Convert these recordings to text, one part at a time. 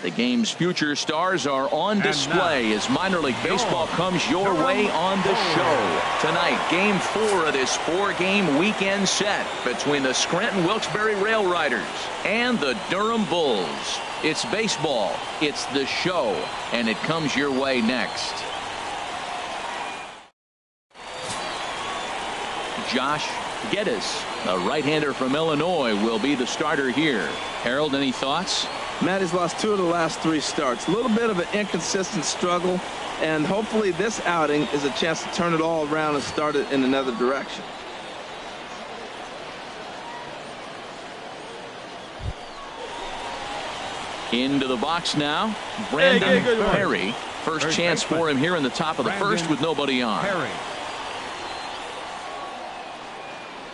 The game's future stars are on display as minor league baseball comes your way on the show. Tonight, game 4 of this 4-game weekend set between the Scranton Wilkes-Barre Rail Riders and the Durham Bulls. It's baseball, it's the show, and it comes your way next. Josh Geddes, a right-hander from Illinois, will be the starter here. Harold, any thoughts? Matt has lost 2 of the last 3 starts. A little bit of an inconsistent struggle, and hopefully this outing is a chance to turn it all around and start it in another direction. Into the box now, Brandon Perry. First chance for him here in the top of the first with nobody on.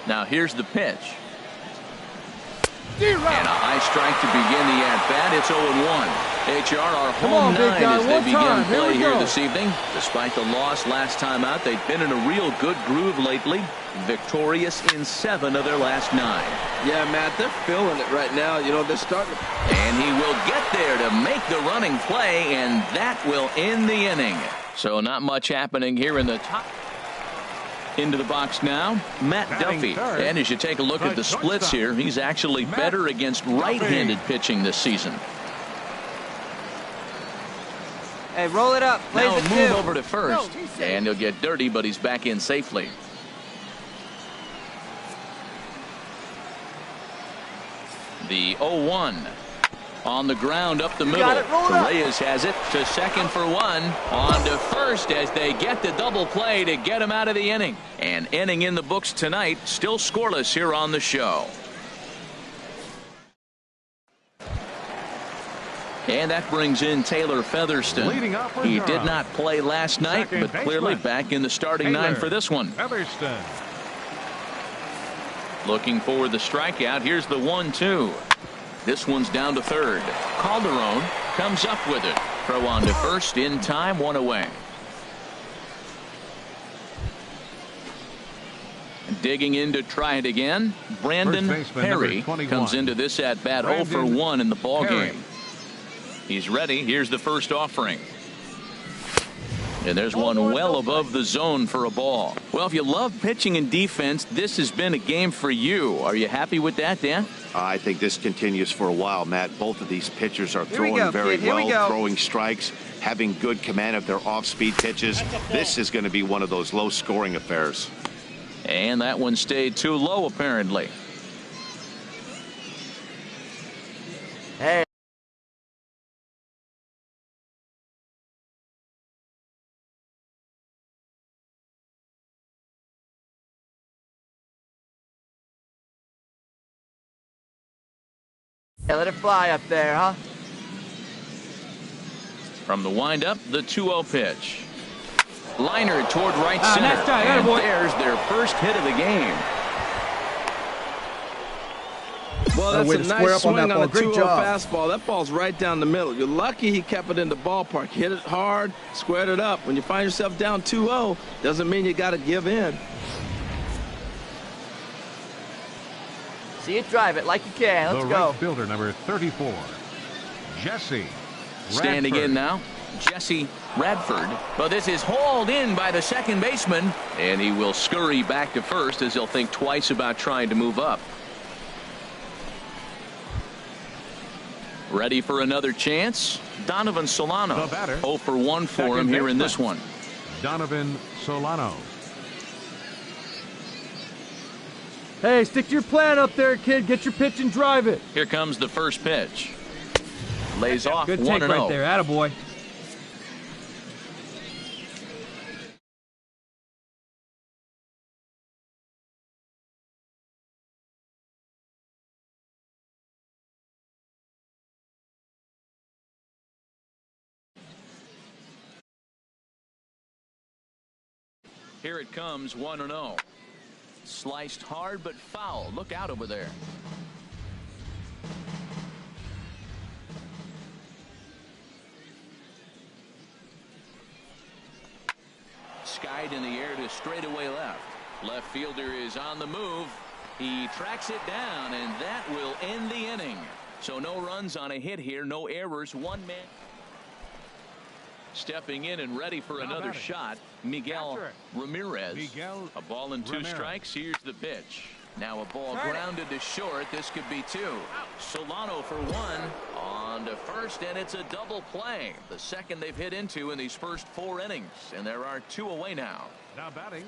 Now here's the pitch. And a high strike to begin the at-bat. It's 0-1. HR are home 9 as they begin play here this evening. Despite the loss last time out, they've been in a real good groove lately. Victorious in 7 of their last 9. Yeah, Matt, they're feeling it right now. You know, they're starting. And he will get there to make the running play, and that will end the inning. So not much happening here in the top. Into the box now, Matt Duffy. And as you take a look at the splits here, he's actually better against right-handed pitching this season. Hey, roll it up. Now a move over to first. And he'll get dirty, but he's back in safely. The 0-1. On the ground up the middle. Reyes has it to second for 1. On to first as they get the double play to get him out of the inning. An inning in the books tonight. Still scoreless here on the show. And that brings in Taylor Featherston. He did not play last night, but clearly back in the starting 9 for this one. Looking for the strikeout. Here's the 1-2. This one's down to third. Calderon comes up with it. Throw on to first in time, 1 away. Digging in to try it again. Brandon Perry comes into this at bat 0 for 1 in the ball game. He's ready. Here's the first offering. And there's one well above the zone for a ball. Well, if you love pitching and defense, this has been a game for you. Are you happy with that, Dan? I think this continues for a while, Matt. Both of these pitchers are throwing very well, throwing strikes, having good command of their off-speed pitches. This is going to be one of those low-scoring affairs. And that one stayed too low, apparently. Hey. Yeah, let it fly up there, huh? From the windup, the 2-0 pitch. Liner toward right center. And there's their first hit of the game. Well, that's a nice swing on a 2-0 fastball. That ball's right down the middle. You're lucky he kept it in the ballpark. Hit it hard, squared it up. When you find yourself down 2-0, doesn't mean you got to give in. See it, drive it like you can. Let's go. Right fielder number 34, Jesse. Standing in now, Jesse Radford. But this is hauled in by the second baseman, and he will scurry back to first as he'll think twice about trying to move up. Ready for another chance? Donovan Solano. 0 for 1 for him here in this one. Donovan Solano. Hey, stick to your plan up there, kid. Get your pitch and drive it. Here comes the first pitch. Lays off 1-0. Good take right there. Attaboy. Here it comes, 1-0. Sliced hard but foul. Look out over there. Skied in the air to straightaway left. Left fielder is on the move. He tracks it down, and that will end the inning. So no runs on a hit here, no errors, one man. Stepping in and ready for another shot, Miguel Ramirez. A ball and 2 strikes. Here's the pitch. Now a ball grounded to short. This could be 2. Solano for 1 on to first, and it's a double play. The second they've hit into in these first 4 innings, and there are 2 away now. Now batting.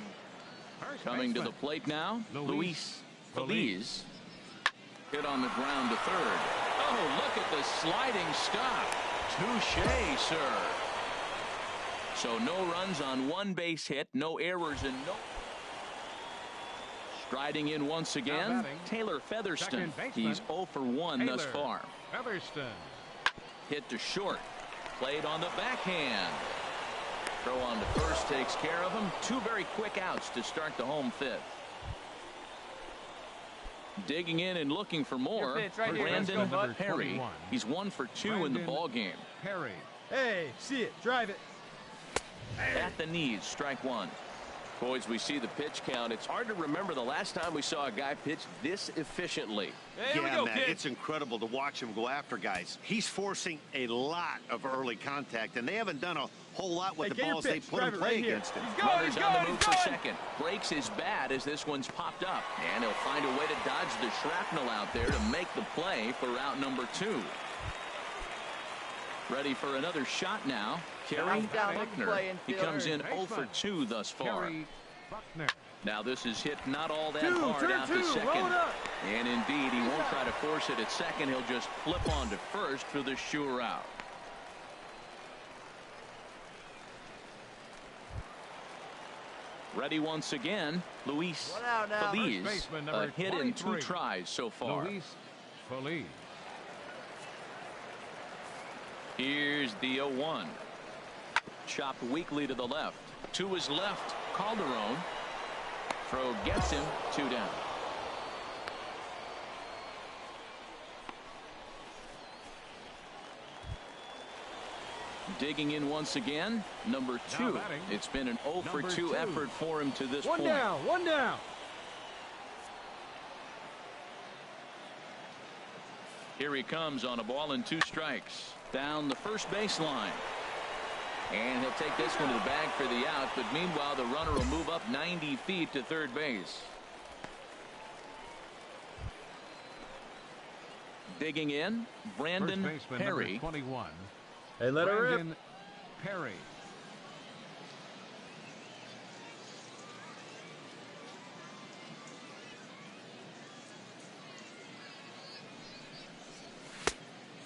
Coming to the plate now, Luis Feliz. Hit on the ground to third. Oh, look at the sliding stop. Touche, sir. So no runs on 1 base hit, no errors, and no. Striding in once again, Taylor Featherston. He's 0 for 1 thus far. Featherston. Hit to short. Played on the backhand. Throw on to first takes care of him. 2 very quick outs to start the home 5th. Digging in and looking for more, Brandon Perry. He's 1 for 2 in the ball game. Perry. Hey, see it, drive it. At the knees, strike 1. Boys, we see the pitch count. It's hard to remember the last time we saw a guy pitch this efficiently. Hey, yeah, man, it's incredible to watch him go after guys. He's forcing a lot of early contact, and they haven't done a whole lot with the balls they put in play against him. Runners on the move for second. Breaks his bat as this one's popped up, and he'll find a way to dodge the shrapnel out there to make the play for out number 2. Ready for another shot now. Kerry Buckner. He comes in 0 for 2 thus far. Now this is hit not all that hard out to second. And indeed, he won't try to force it at second. He'll just flip on to first for the sure out. Ready once again, Luis Feliz. A hit in 2 tries so far. Luis Feliz. Here's the 0-1. Chopped weakly to the left. To his left, Calderon. Throw gets him, 2 down. Digging in once again, number 2. It's been an 0 for 2 effort for him to this point. One down. Here he comes on a ball and 2 strikes. Down the first baseline. And he'll take this one to the bag for the out, but meanwhile the runner will move up 90 feet to third base. Digging in, Brandon Perry. 21. Hey, let her rip. Perry.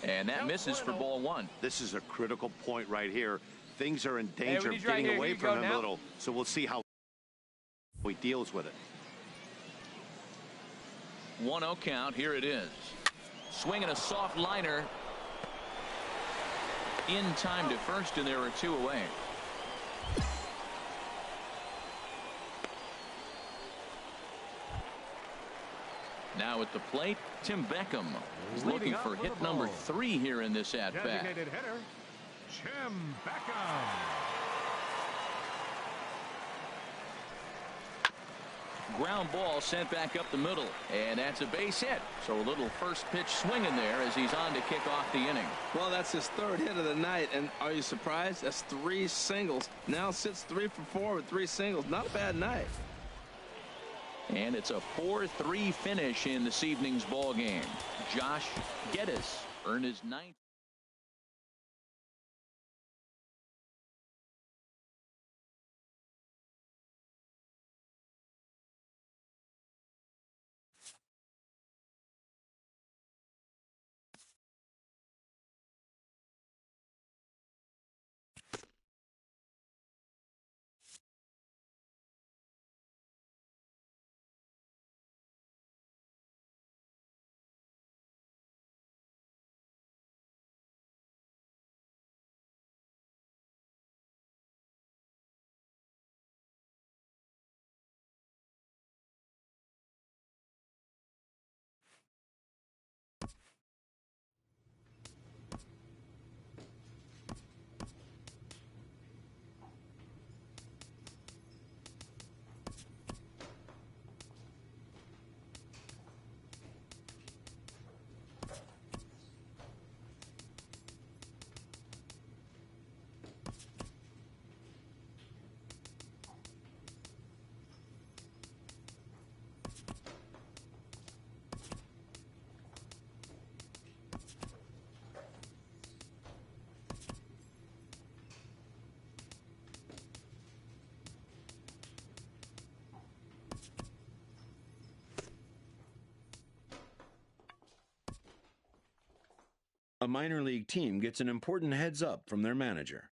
And that misses for ball 1. This is a critical point right here. Things are in danger of getting away from him a little, so we'll see how he deals with it. 1-0 count. Here it is. Swinging a soft liner. In time to first, and there are 2 away. Now at the plate, Tim Beckham is looking for hit number 3 here in this at-bat. Designated hitter, Tim Beckham. Ground ball sent back up the middle, and that's a base hit. So a little first pitch swinging there as he's on to kick off the inning. Well, that's his 3rd hit of the night, and are you surprised? That's 3 singles. Now sits 3 for 4 with 3 singles. Not a bad night. And it's a 4-3 finish in this evening's ball game. Josh Geddes earned his 9th. A minor league team gets an important heads up from their manager.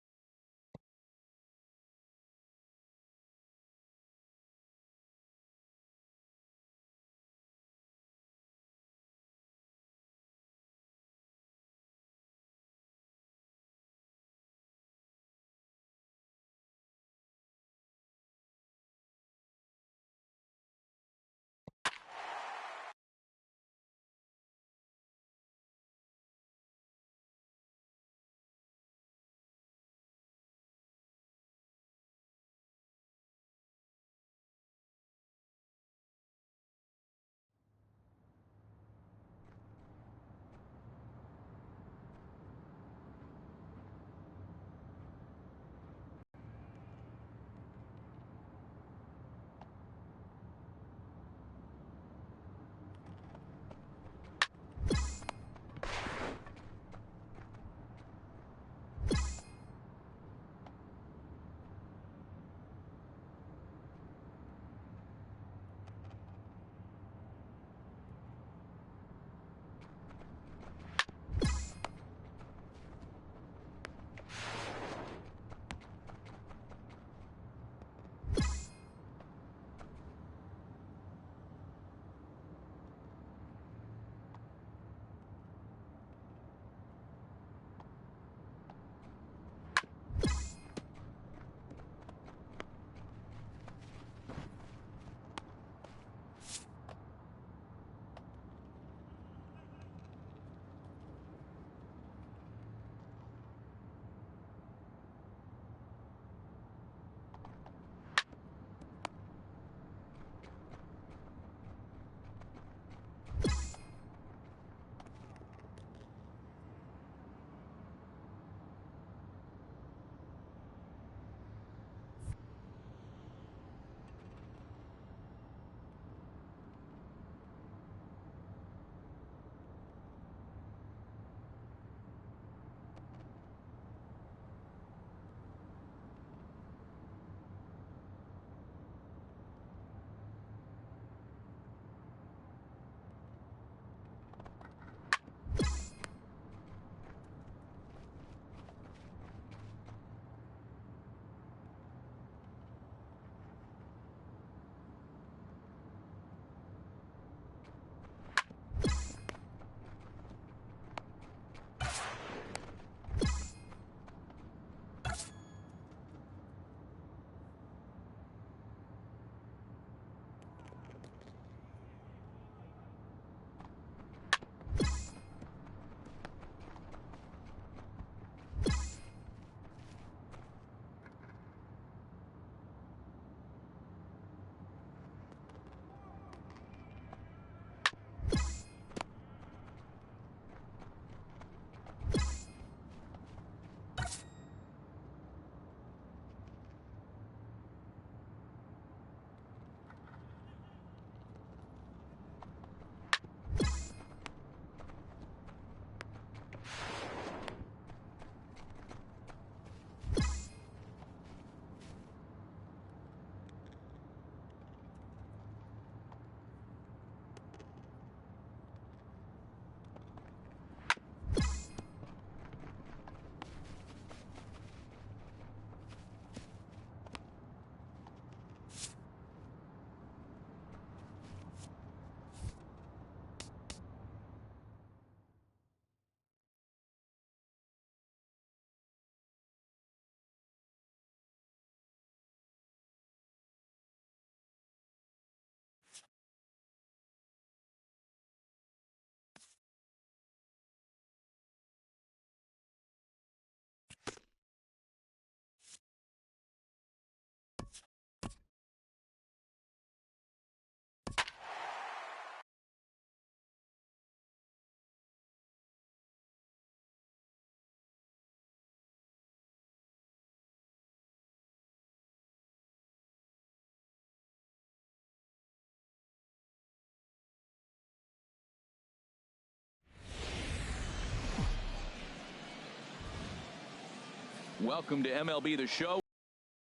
Welcome to MLB The Show.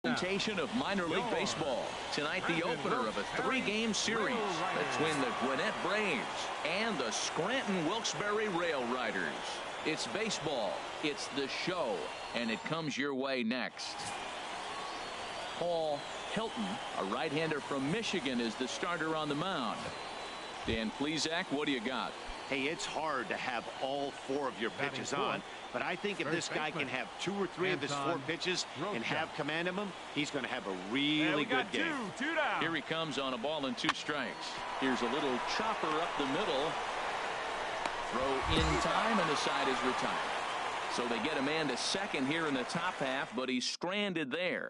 Presentation of minor league baseball. Tonight, the opener of a three-game series between the Gwinnett Braves and the Scranton Wilkes-Barre Rail Riders. It's baseball. It's the show. And it comes your way next. Paul Hilton, a right-hander from Michigan, is the starter on the mound. Dan Plesac, what do you got? Hey, it's hard to have all 4 of your pitches on, but I think if this guy can have 2 or 3 of his 4 pitches and have command of them, he's going to have a really good game. Two down. Here he comes on a ball and 2 strikes. Here's a little chopper up the middle. Throw in time, and the side is retired. So they get a man to second here in the top half, but he's stranded there.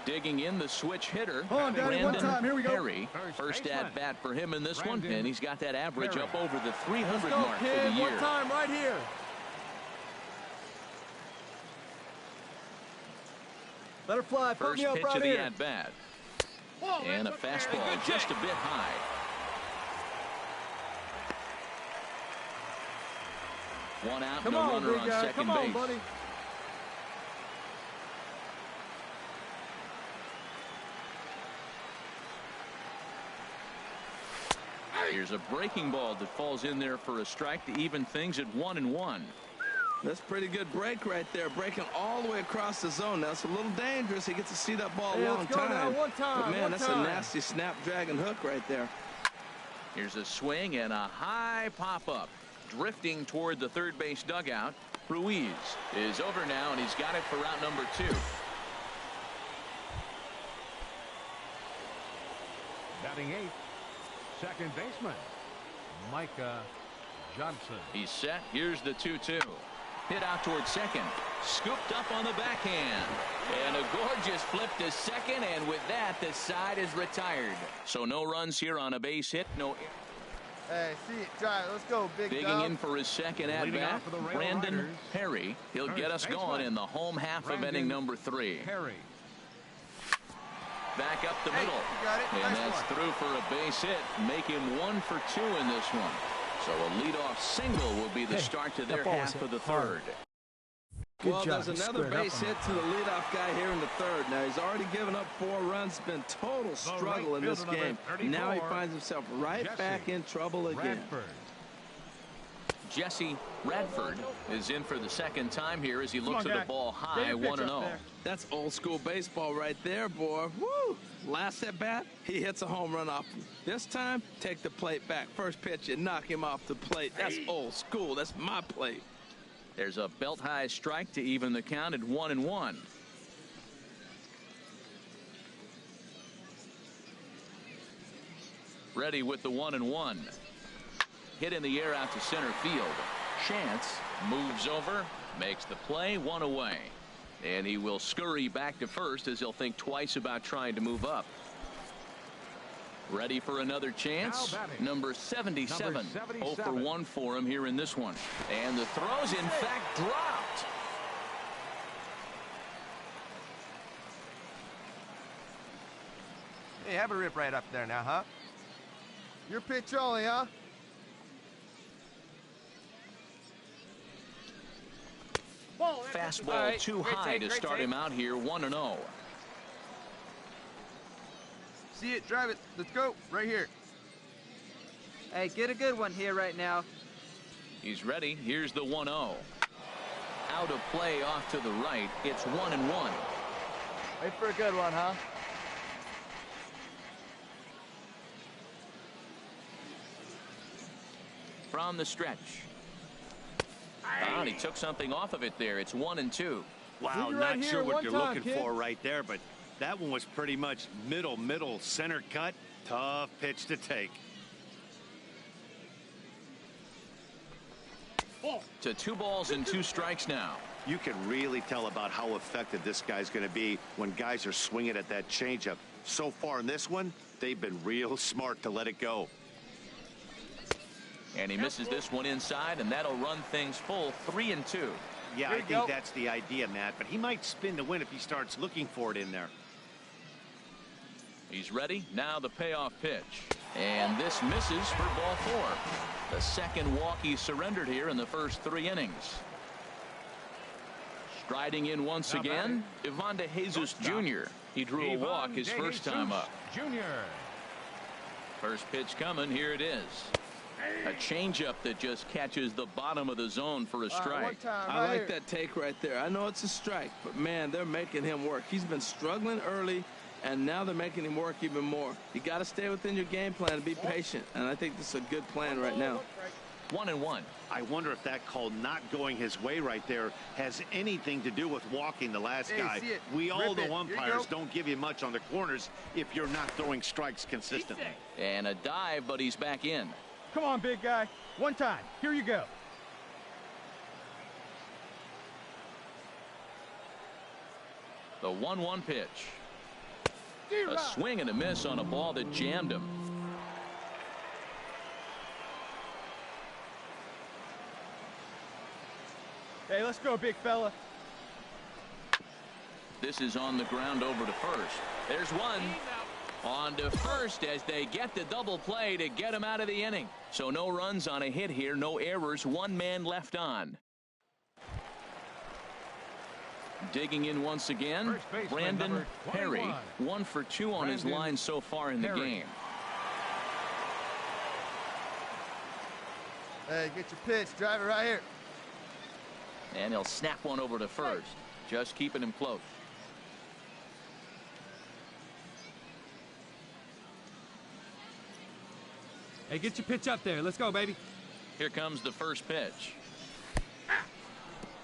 Digging in the switch hitter, Brandon Perry. First at bat for him in this one, and he's got that average up over the 300 mark for the year. One time right here. Let her fly. First pitch of the at bat, and a fastball just a bit high. One out, no runner on second base. Buddy. Here's a breaking ball that falls in there for a strike to even things at 1-1. That's pretty good break right there, breaking all the way across the zone. Now, it's a little dangerous. He gets to see that ball a long time. But, man, that's a nasty snapdragon hook right there. Here's a swing and a high pop-up. Drifting toward the third base dugout. Ruiz is over now, and he's got it for route number 2. Batting 8th, second baseman, Micah Johnson. He's set. Here's the 2-2. Hit out toward second. Scooped up on the backhand. And a gorgeous flip to second, and with that, the side is retired. So no runs here on a base hit. No. Hey, see it, drive. Let's go, big Digging dog. in for his second at bat, Brandon Perry. He'll get us going in the home half of inning number 3. Perry. Back up the middle. And that's through for a base hit. Make him 1 for 2 in this one. So a leadoff single will be the start to their half of the third. Well, there's another base hit to the leadoff guy here in the third. Now, he's already given up 4 runs. It's been total struggle in this game. Now he finds himself right back in trouble again. Jesse Radford is in for the second time here as he looks at the ball high, 1-0. That's old school baseball right there, boy. Woo! Last at bat, he hits a home run off. This time, take the plate back. First pitch, you knock him off the plate. That's old school. That's my plate. There's a belt high strike to even the count at 1-1. Ready with the 1-1. Hit in the air out to center field. Chance moves over, makes the play, 1 away. And he will scurry back to first as he'll think twice about trying to move up. Ready for another chance. Number 77. 0 for 1 for him here in this one. And the throw's in fact dropped. Hey, have a rip right up there now, huh? Your pitch only, huh? Fastball too high to start him out here, 1-0. See it, drive it. Let's go. Right here. Hey, get a good one here right now. He's ready. Here's the 1-0. Out of play off to the right. It's 1-1. Wait for a good one, huh? From the stretch. And he took something off of it there. It's 1-2. Wow, not sure what you're looking for right there, but that one was pretty much middle, center cut. Tough pitch to take. To 2 balls and 2 strikes now. You can really tell about how effective this guy's going to be when guys are swinging at that changeup. So far in this one, they've been real smart to let it go. And he misses this one inside, and that'll run things full, 3-2. Yeah, I think that's the idea, Matt, but he might spin the win if he starts looking for it in there. He's ready. Now the payoff pitch. And this misses for ball 4. The second walk he surrendered here in the first 3 innings. Striding in once again, Ivan De Jesus Jr. He drew a walk his first time up. Jr. First pitch coming. Here it is. A changeup that just catches the bottom of the zone for a strike. I like that take right there. I know it's a strike, but, man, they're making him work. He's been struggling early, and now they're making him work even more. You got to stay within your game plan and be patient, and I think this is a good plan right now. 1-1. I wonder if that call not going his way right there has anything to do with walking the last guy. We all know umpires don't give you much on the corners if you're not throwing strikes consistently. And a dive, but he's back in. Come on, big guy. One time. Here you go. The 1-1 pitch. A swing and a miss on a ball that jammed him. Hey, let's go, big fella. This is on the ground over to first. There's one. On to first as they get the double play to get him out of the inning. So no runs on a hit here, no errors, one man left on. Digging in once again, Brandon Perry. 1 for 2 on his line so far in the game. Hey, get your pitch. Drive it right here. And he'll snap one over to first. Just keeping him close. Hey, get your pitch up there. Let's go, baby. Here comes the first pitch.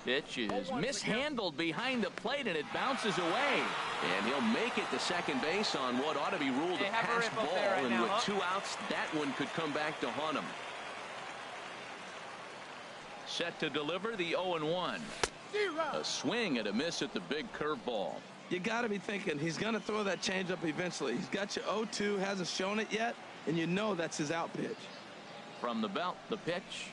Pitch is mishandled behind the plate, and it bounces away. And he'll make it to second base on what ought to be ruled a pass ball. And with 2 outs, that one could come back to haunt him. Set to deliver the 0-1. A swing and a miss at the big curveball. You got to be thinking he's going to throw that changeup eventually. He's got you 0-2, hasn't shown it yet, and you know that's his out pitch. From the belt, the pitch.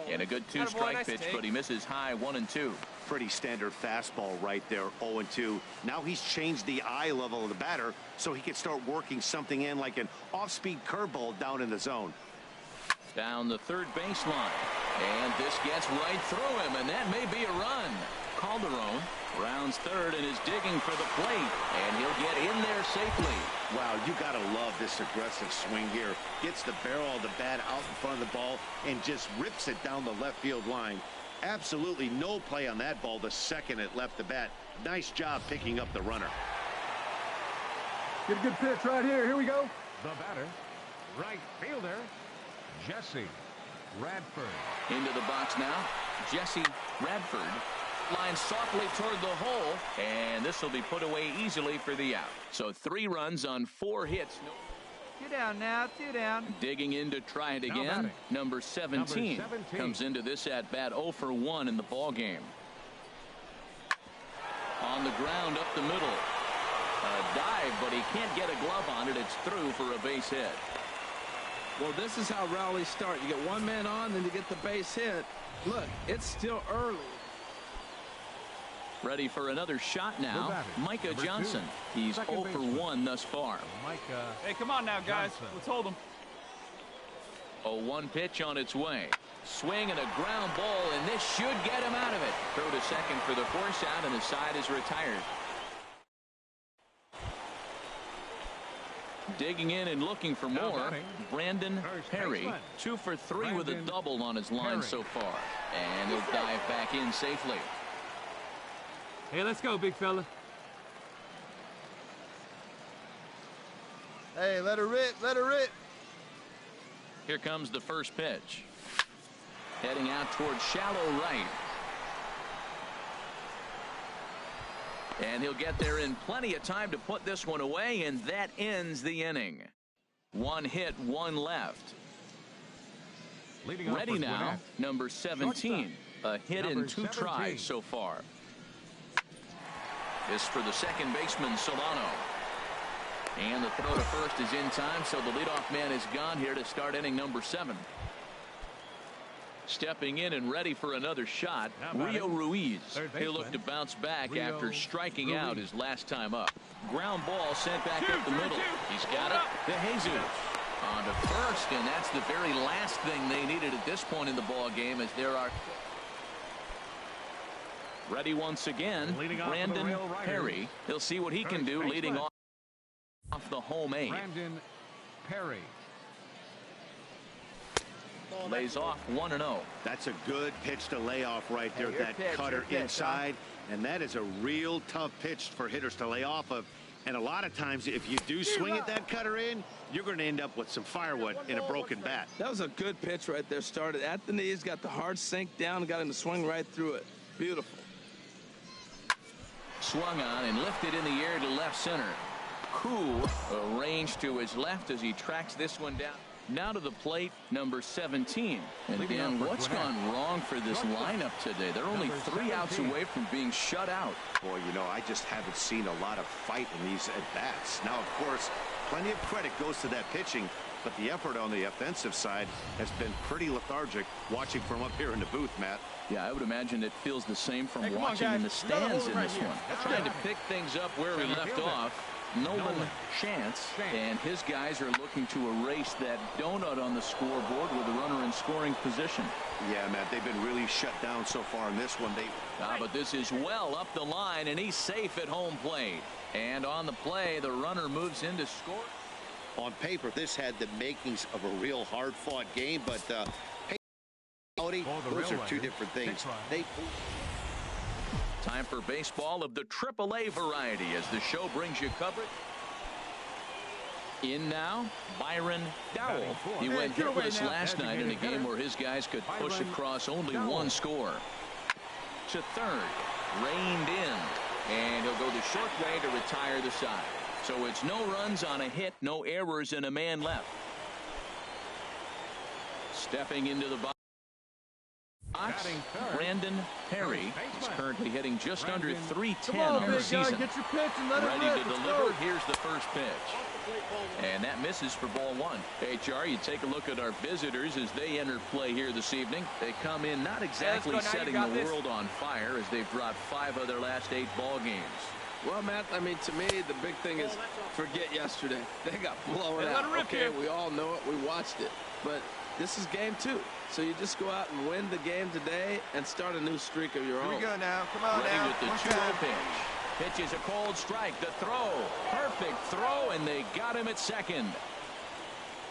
And a good 2-strike pitch, but he misses high 1-2. Pretty standard fastball right there, 0-2. Now he's changed the eye level of the batter so he can start working something in like an off-speed curveball down in the zone. Down the third baseline. And this gets right through him, and that may be a run. Calderon rounds third and is digging for the plate, and he'll get in there safely. Wow, you got to love this aggressive swing here. Gets the barrel of the bat out in front of the ball and just rips it down the left field line. Absolutely no play on that ball the second it left the bat. Nice job picking up the runner. Get a good pitch right here. Here we go. The batter, right fielder, Jesse Radford. Into the box now, Jesse Radford. Lines softly toward the hole, and this will be put away easily for the out. So 3 runs on 4 hits. 2 down now, 2 down. Digging in to try it again. Number 17 comes into this at bat 0 for 1 in the ball game. On the ground up the middle. A dive, but he can't get a glove on it. It's through for a base hit. Well, this is how rallies start. You get 1 man on, then you get the base hit. Look, it's still early. Ready for another shot now, Micah Johnson. He's 0 for 1 thus far. Hey, come on now, guys. Let's hold him. 0-1 pitch on its way. Swing and a ground ball, and this should get him out of it. Throw to second for the force out, and the side is retired. Digging in and looking for more, Brandon Perry. 2 for 3 with a double on his line so far. And he'll dive back in safely. Hey, let's go, big fella. Hey, let her rip, let her rip. Here comes the first pitch. Heading out towards shallow right. And he'll get there in plenty of time to put this one away, and that ends the inning. 1 hit, 1 left. Ready now, number 17. A hit in 2 tries so far. This for the second baseman, Solano. And the throw to first is in time, so the leadoff man is gone here to start inning number 7. Stepping in and ready for another shot, Rio Ruiz. He'll look to bounce back after striking out his last time up. Ground ball sent back up the middle. He's got it to Jesus. On to first, and that's the very last thing they needed at this point in the ball game, as there are... Ready once again, Brandon Perry. He'll see what he can do leading off the home 8. Brandon Perry. lays off 1-0. That's a good pitch to lay off right there. Hey, that pitch, cutter pitch, inside. And that is a real tough pitch for hitters to lay off of. And a lot of times, if you do swing at that cutter in, you're going to end up with some firewood in a broken bat. That was a good pitch right there. Started at the knees, got the hard sink down, and got him to swing right through it. Beautiful. Swung on and lifted in the air to left center. Koo arranged to his left as he tracks this one down. Now to the plate, number 17. And Dan, what's gone wrong for this lineup today? They're only 3 outs away from being shut out. Boy, you know, I just haven't seen a lot of fight in these at-bats. Now, of course, plenty of credit goes to that pitching, but the effort on the offensive side has been pretty lethargic watching from up here in the booth, Matt. Yeah, I would imagine it feels the same from watching in the stands in this one. Trying to pick things up where we left off. Nolan Chance and his guys are looking to erase that donut on the scoreboard with a runner in scoring position. Yeah, Matt, they've been really shut down so far in this one. But this is well up the line, and he's safe at home plate. And on the play, the runner moves in to score. On paper, this had the makings of a real hard-fought game, but those are two different things. Time for baseball of the AAA variety as the show brings you coverage. In now, Byron Dowell. He went hitless last night in a game where his guys could push across only one score. To third, reined in, and he'll go the short way to retire the side. So it's no runs on a hit, no errors, and a man left. Stepping into the box, Brandon Perry is currently hitting just under .310 on the season. Get your pitch and let Ready it to deliver. Here's the first pitch. And that misses for ball one. HR, you take a look at our visitors as they enter play here this evening. They come in not exactly setting the world on fire as they've dropped 5 of their last 8 ball games. Well, Matt, I mean, to me, the big thing is forget yesterday. They got blown out. Okay, we all know it. We watched it. But this is game 2. So you just go out and win the game today and start a new streak of your own. Here we go now. Come on Ready now. with the 2-0 pitch. Pitch is a cold strike. The throw. Perfect throw, and they got him at second.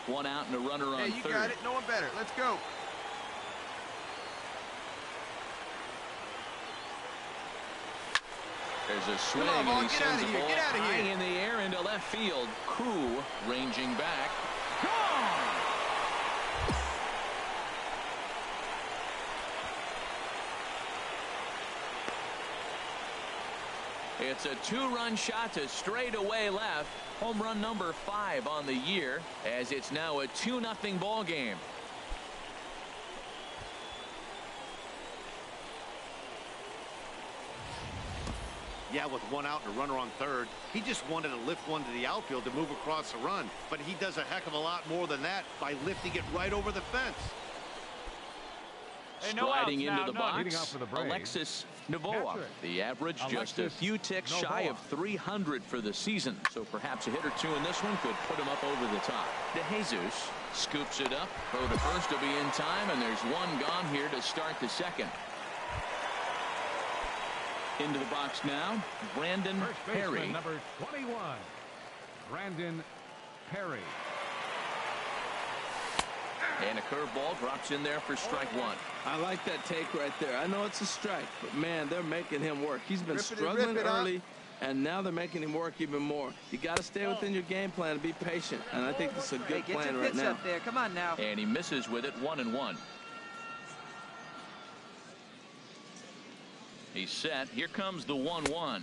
1 out and a runner on third. Hey, you got it. No one better. Let's go. There's a swing, on, and he get sends out of the here. ball Get out of high here. in the air into left field. Koo ranging back. Gone! It's a 2-run shot to straightaway left. Home run number 5 on the year, as it's now a 2-0 ball game. Yeah, with 1 out and a runner on third, he just wanted to lift one to the outfield to move across the run. But he does a heck of a lot more than that by lifting it right over the fence. Striding into the box, Alexis Novoa. The average just a few ticks shy of 300 for the season. So perhaps a hit or two in this one could put him up over the top. De Jesus scoops it up. Throw to first will be in time, and there's 1 gone here to start the second. Into the box now, Brandon Perry. Number 21, Brandon Perry. And a curveball drops in there for strike 1. I like that take right there. I know it's a strike, but man, they're making him work. He's been struggling early, and now they're making him work even more. You got to stay within your game plan and be patient, and I think this is a good plan right now. Up there. Come on now. And he misses with it, 1-1. He's set. Here comes the 1-1.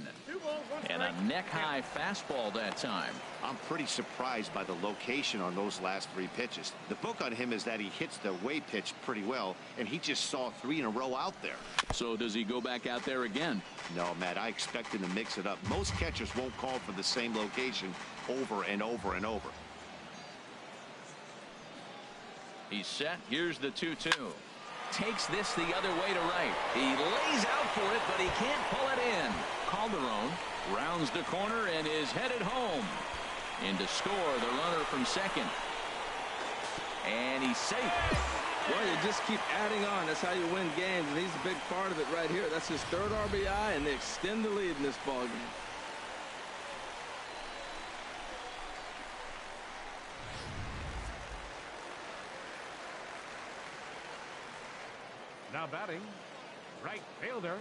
And a neck-high fastball that time. I'm pretty surprised by the location on those last 3 pitches. The book on him is that he hits the away pitch pretty well, and he just saw 3 in a row out there. So does he go back out there again? No, Matt, I expect him to mix it up. Most catchers won't call for the same location over and over and over. He's set. Here's the 2-2. Takes this the other way to right. He lays out for it, but he can't pull it in. Calderon rounds the corner and is headed home. In to score the runner from second. And he's safe. Well, you just keep adding on. That's how you win games, and he's a big part of it right here. That's his 3rd RBI, and they extend the lead in this ball game. Now batting, right fielder,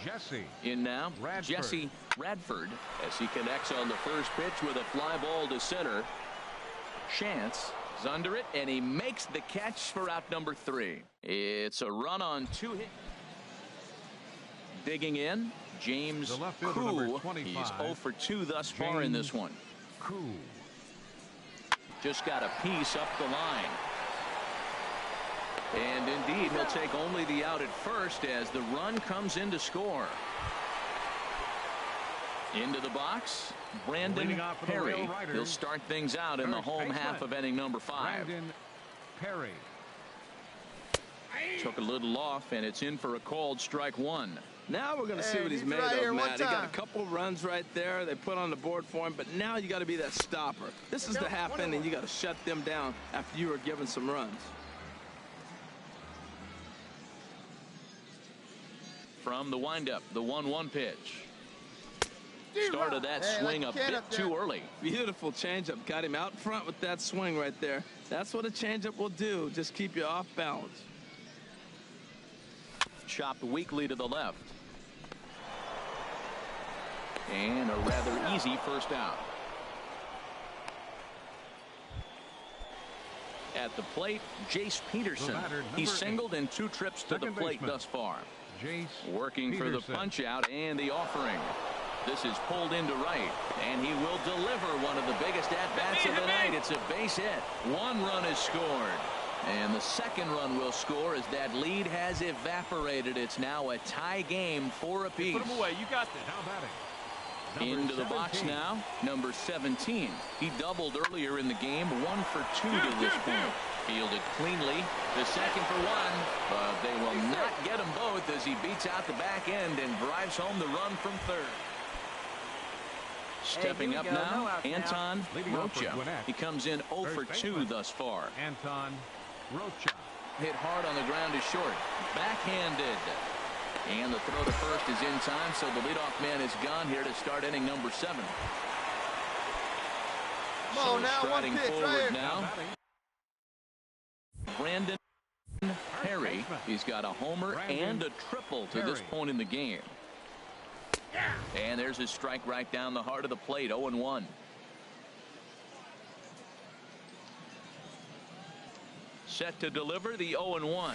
Jesse. In now, Radford. Jesse Radford, as he connects on the first pitch with a fly ball to center. Chance is under it, and he makes the catch for out number 3. It's a run on 2 hits. Digging in, James Koo. He's 0 for 2 thus far in this one. Koo. Just got a piece up the line. And indeed, he'll take only the out at first as the run comes in to score. Into the box, Brandon Perry. He'll start things out in the home half of inning number 5. Brandon Perry. Took a little off, and it's in for a called strike 1. Now we're going to see what he's made of, Matt. He got a couple runs right there. They put on the board for him, but now you got to be that stopper. This is the half inning. You got to shut them down after you are given some runs. From the windup, the 1-1 pitch. Started that swing a bit too early. Beautiful changeup. Got him out front with that swing right there. That's what a changeup will do. Just keep you off balance. Chopped weakly to the left. And a rather easy first out. At the plate, Jace Peterson. He's singled in 2 trips to the plate thus far. Working for the punch out and the offering. This is pulled into right, and he will deliver one of the biggest at-bats of the night. It's a base hit. 1 run is scored. And the second run will score as that lead has evaporated. It's now a tie game, 4 apiece. Put him away. You got this. Now batting. Into the box now, number 17. He doubled earlier in the game, 1 for 2 to this point. Fielded cleanly, the second for 1, but they will not get them both as he beats out the back end and drives home the run from third. Stepping up now, Anton Rocha. He comes in 0 for 2 thus far. Anton Rocha. Hit hard on the ground to short. Backhanded. And the throw to first is in time, so the leadoff man is gone here to start inning number 7. So striding forward now, Brandon Perry. He's got a homer and a triple to this point in the game. And there's his strike right down the heart of the plate, 0-1. Set to deliver the 0-1.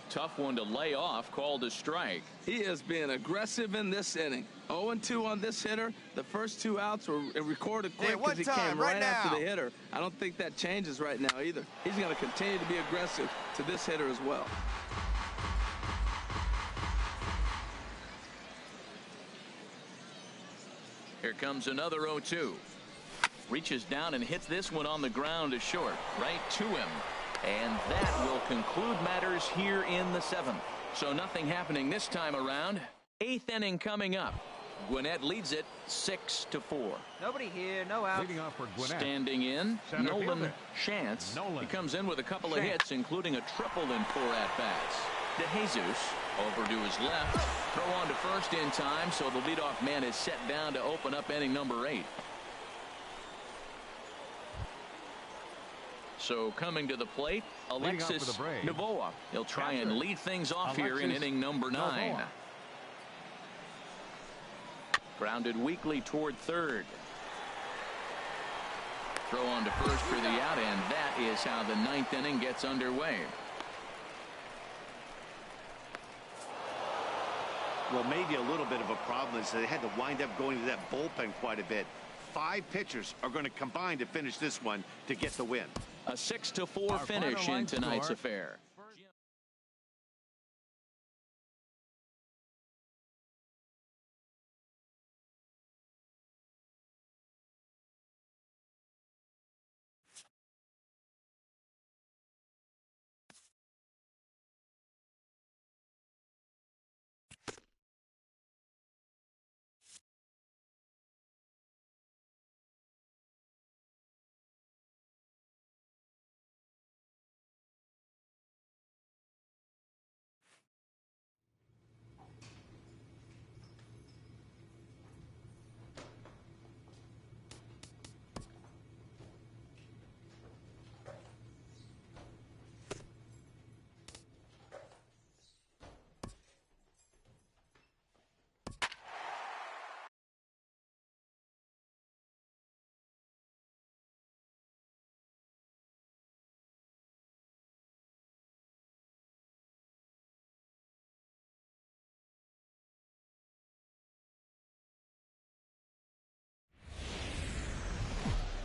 Tough one to lay off, called a strike. He is being aggressive in this inning. 0-2 on this hitter. The first 2 outs were recorded quick because he came right after the hitter. I don't think that changes right now either. He's going to continue to be aggressive to this hitter as well. Here comes another 0-2. Reaches down and hits this one on the ground to short. Right to him. And that will conclude matters here in the 7th. So nothing happening this time around. 8th inning coming up. Gwinnett leads it 6-4. Nobody here, no out. Leading off for Gwinnett. Standing in, Nolan Chance. He comes in with a couple of hits, including a triple in 4 at-bats. DeJesus over to his left. Throw on to first in time, so the leadoff man is set down to open up inning number 8. So coming to the plate, Alexis Novoa. He'll try and lead things off here in inning number 9. Grounded weakly toward third. Throw on to first for the out, and that is how the 9th inning gets underway. Well, maybe a little bit of a problem is they had to wind up going to that bullpen quite a bit. 5 pitchers are going to combine to finish this one to get the win. A 6-4 finish in tonight's affair.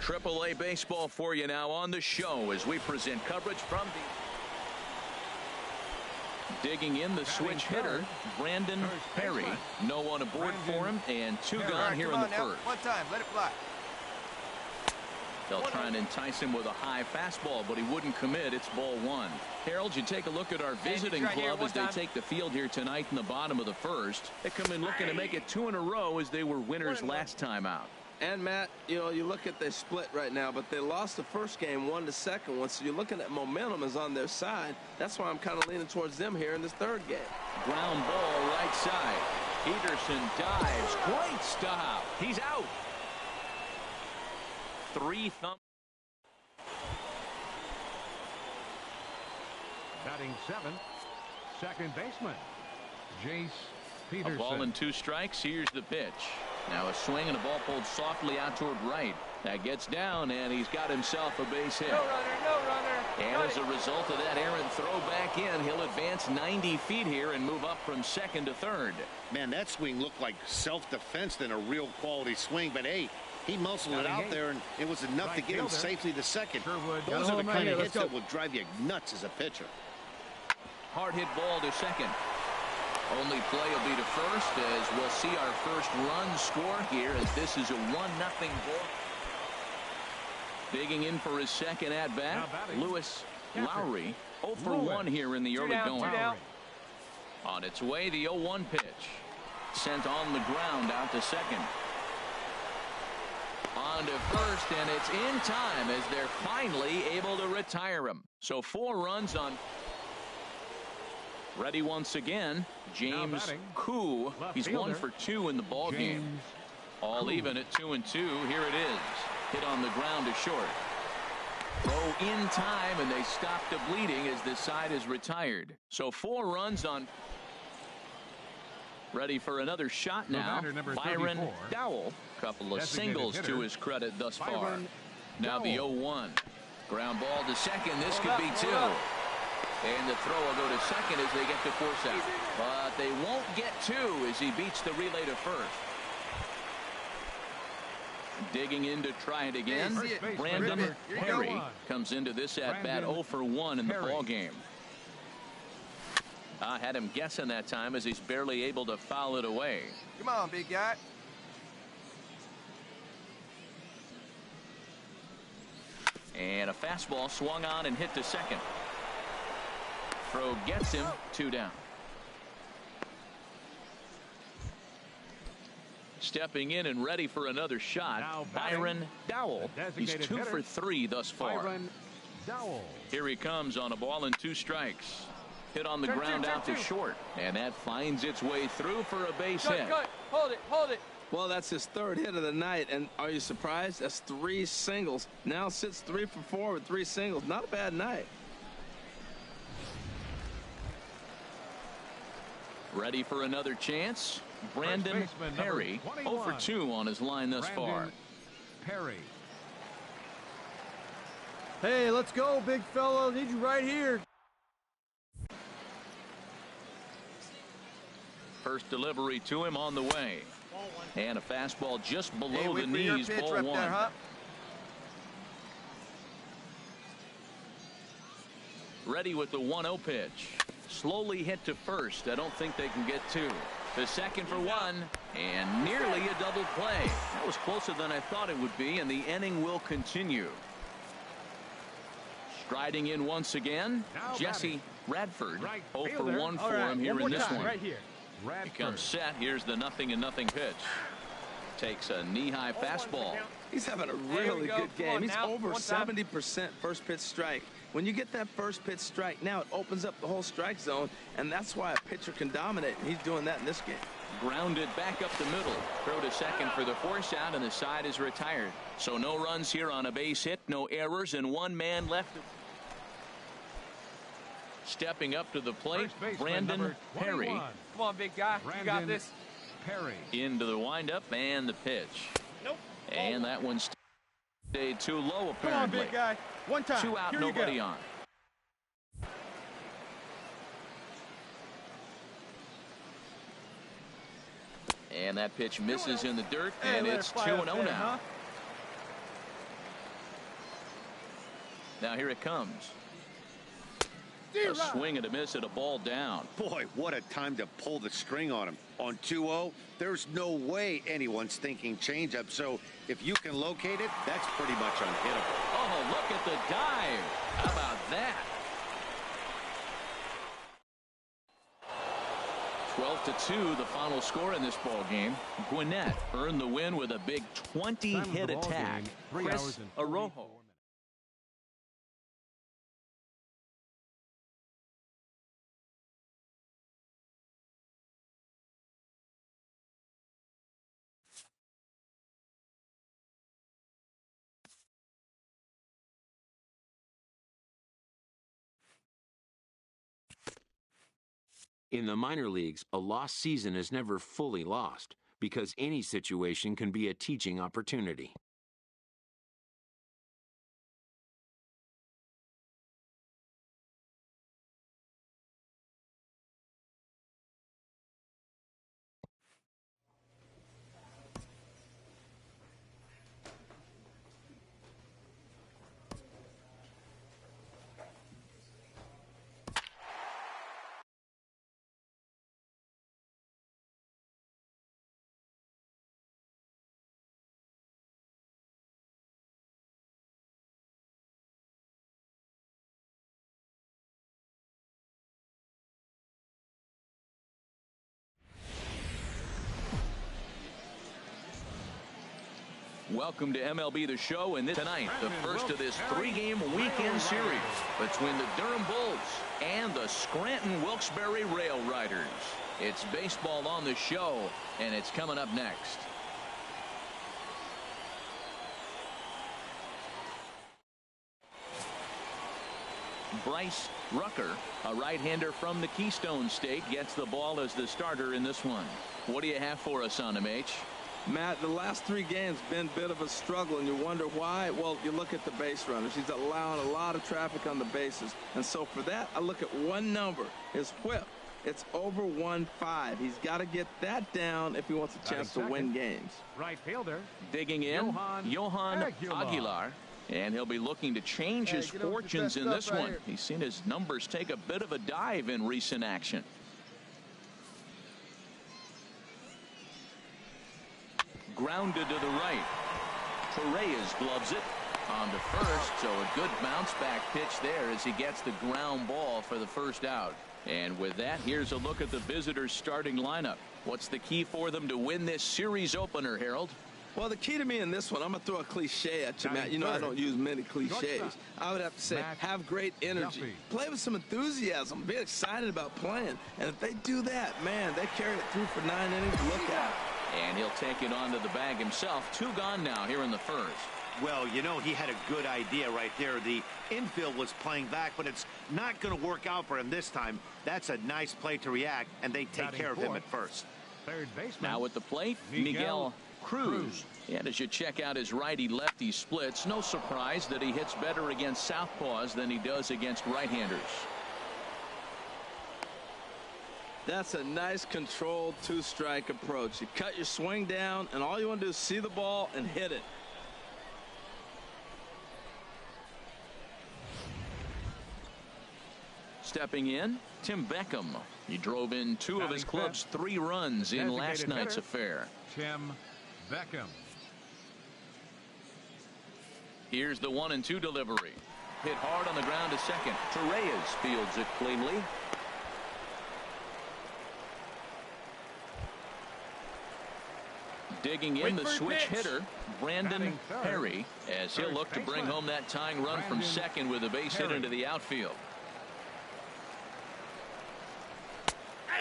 Triple-A baseball for you now on the show as we present coverage from the... Digging in the switch hitter, Brandon Perry. No one aboard for him, and two gone here in the first. One time, let it fly. They'll try and entice him with a high fastball, but he wouldn't commit. It's ball one. Harold, you take a look at our visiting club as they take the field here tonight in the bottom of the first. They come in looking to make it 2 in a row as they were winners last time out. And, Matt, you know, you look at the split right now, but they lost the first game, won the second one, so you're looking at momentum is on their side. That's why I'm kind of leaning towards them here in this third game. Ground ball right side. Peterson dives. Great stop. He's out. 3 thumb. Batting 7th, second baseman, Jace Peterson. A ball and 2 strikes. Here's the pitch. Now a swing and a ball pulled softly out toward right. That gets down, and he's got himself a base hit. No runner, no runner. And as a result of that errant throw back in, he'll advance 90 feet here and move up from second to third. Man, that swing looked like self-defense than a real quality swing, but hey, he muscled it out there, and it was enough to get him safely to second. Those are the kind of hits that will drive you nuts as a pitcher. Hard hit ball to second. Only play will be to first as we'll see our first run score here as this is a 1-0 ball. Digging in for his second at-bat, Lewis Lowry. 0 for 1 here in the early going. On its way, the 0-1 pitch. Sent on the ground out to second. On to first, and it's in time as they're finally able to retire him. So 4 runs on... Ready once again, James Koo. He's 1 for 2 in the ball game. All even at 2-2. Here it is. Hit on the ground to short. Throw in time, and they stop the bleeding as this side is retired. So 4 runs on. Ready for another shot now. Byron Dowell. Couple of singles to his credit thus far. Now the 0-1. Ground ball to second. This could be 2. And the throw will go to second as they get to force out. But they won't get 2 as he beats the relay to first. Digging in to try it again. Brandon Perry comes into this at-bat 0 for 1 in the ball game. I had him guessing that time as he's barely able to foul it away. Come on, big guy. And a fastball swung on and hit to second. Throw gets him 2 down. Stepping in and ready for another shot, Byron Dowell. He's 2 for 3 thus far. Byron Dowell. Here he comes on a ball and 2 strikes. Hit on the ground out to short, and that finds its way through for a base hit. Hold it, hold it. Well, that's his 3rd hit of the night, and are you surprised? That's 3 singles. Now sits 3 for 4 with 3 singles. Not a bad night. Ready for another chance? Brandon Perry, 0 for 2 on his line thus far. Perry. Hey, let's go, big fella. Need you right here. First delivery to him on the way. And a fastball just below the knees, ball 1. Ready with the 1-0 pitch. Slowly hit to first. I don't think they can get 2. To second for 1, and nearly a double play. That was closer than I thought it would be, and the inning will continue. Striding in once again, Jesse Radford. 0 for 1 for him here in this one. Right here. He comes set. Here's the 0-0 pitch. Takes a knee-high fastball. He's having a really good game. He's over 70% first pitch strike. When you get that first pitch strike, now it opens up the whole strike zone, and that's why a pitcher can dominate, and he's doing that in this game. Grounded back up the middle. Throw to second for the force out, and the side is retired. So no runs here on a base hit, no errors, and 1 man left. Stepping up to the plate, Brandon Perry. Come on, big guy. You got this. Perry. Into the windup and the pitch. Nope. And that one stayed too low, apparently. Come on, big guy. 1 time. 2 out, here nobody on. And that pitch misses in the dirt, and it's 2-0 now. Now here it comes. A swing and a miss at a ball down. Boy, what a time to pull the string on him. On 2-0, there's no way anyone's thinking changeup. So if you can locate it, that's pretty much unhittable. Oh, look at the dive. How about that? 12-2, the final score in this ball game. Gwinnett earned the win with a big 20-hit attack. Chris Arojo. In the minor leagues, a lost season is never fully lost because any situation can be a teaching opportunity. Welcome to MLB The Show, and tonight, the first of this three-game weekend series between the Durham Bulls and the Scranton Wilkes-Barre Rail Riders. It's baseball on the show, and it's coming up next. Bryce Rucker, a right-hander from the Keystone State, gets the ball as the starter in this one. What do you have for us on him, H? Matt, the last three games been a bit of a struggle, and you wonder why. Well, you look at the base runners. He's allowing a lot of traffic on the bases. And so for that, I look at one number, his whip. It's over 1.5. He's got to get that down if he wants a chance to win games. Right fielder. Digging in, Johan Aguilar. And he'll be looking to change his fortunes in this one. He's seen his numbers take a bit of a dive in recent action. Grounded to the right. Torres gloves it on to first, so a good bounce back pitch there as he gets the ground ball for the first out. And with that, here's a look at the visitors' starting lineup. What's the key for them to win this series opener, Harold? Well, the key to me in this one, I'm going to throw a cliche at you, Matt. You know I don't use many cliches. I would have to say have great energy. Play with some enthusiasm. Be excited about playing. And if they do that, man, they carry it through for 9 innings. Look out. And he'll take it onto the bag himself. 2 gone now here in the first. Well, you know, he had a good idea right there. The infield was playing back, but it's not going to work out for him this time. That's a nice play to react, and they take care of him at first. Third baseman. Now at the plate, Miguel Cruz. And as you check out his righty-lefty splits, no surprise that he hits better against southpaws than he does against right-handers. That's a nice controlled 2-strike approach. You cut your swing down, and all you want to do is see the ball and hit it. Stepping in, Tim Beckham. He drove in 2 of his club's 3 runs in last night's affair. Tim Beckham. Here's the 1-2 delivery. Hit hard on the ground to second. Torres fields it cleanly. Digging in, the switch hitter, Brandon Perry, as he'll look to bring home that tying run from second with a base hit into the outfield.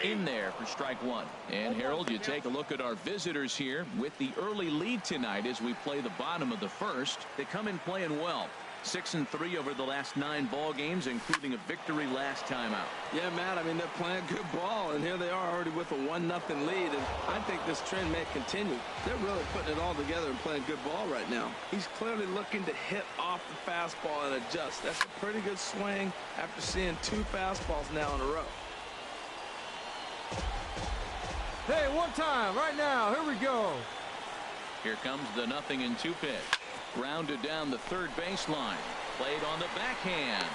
In there for strike 1. And Harold, you take a look at our visitors here with the early lead tonight as we play the bottom of the first. They come in playing well. 6-3 over the last 9 ball games, including a victory last time out. Yeah, Matt, I mean, they're playing good ball, and here they are already with a 1-0 lead, and I think this trend may continue. They're really putting it all together and playing good ball right now. He's clearly looking to hit off the fastball and adjust. That's a pretty good swing after seeing 2 fastballs now in a row. Hey, one time, right now, here we go. Here comes the 0-2 pitch. Grounded down the third baseline. Played on the backhand.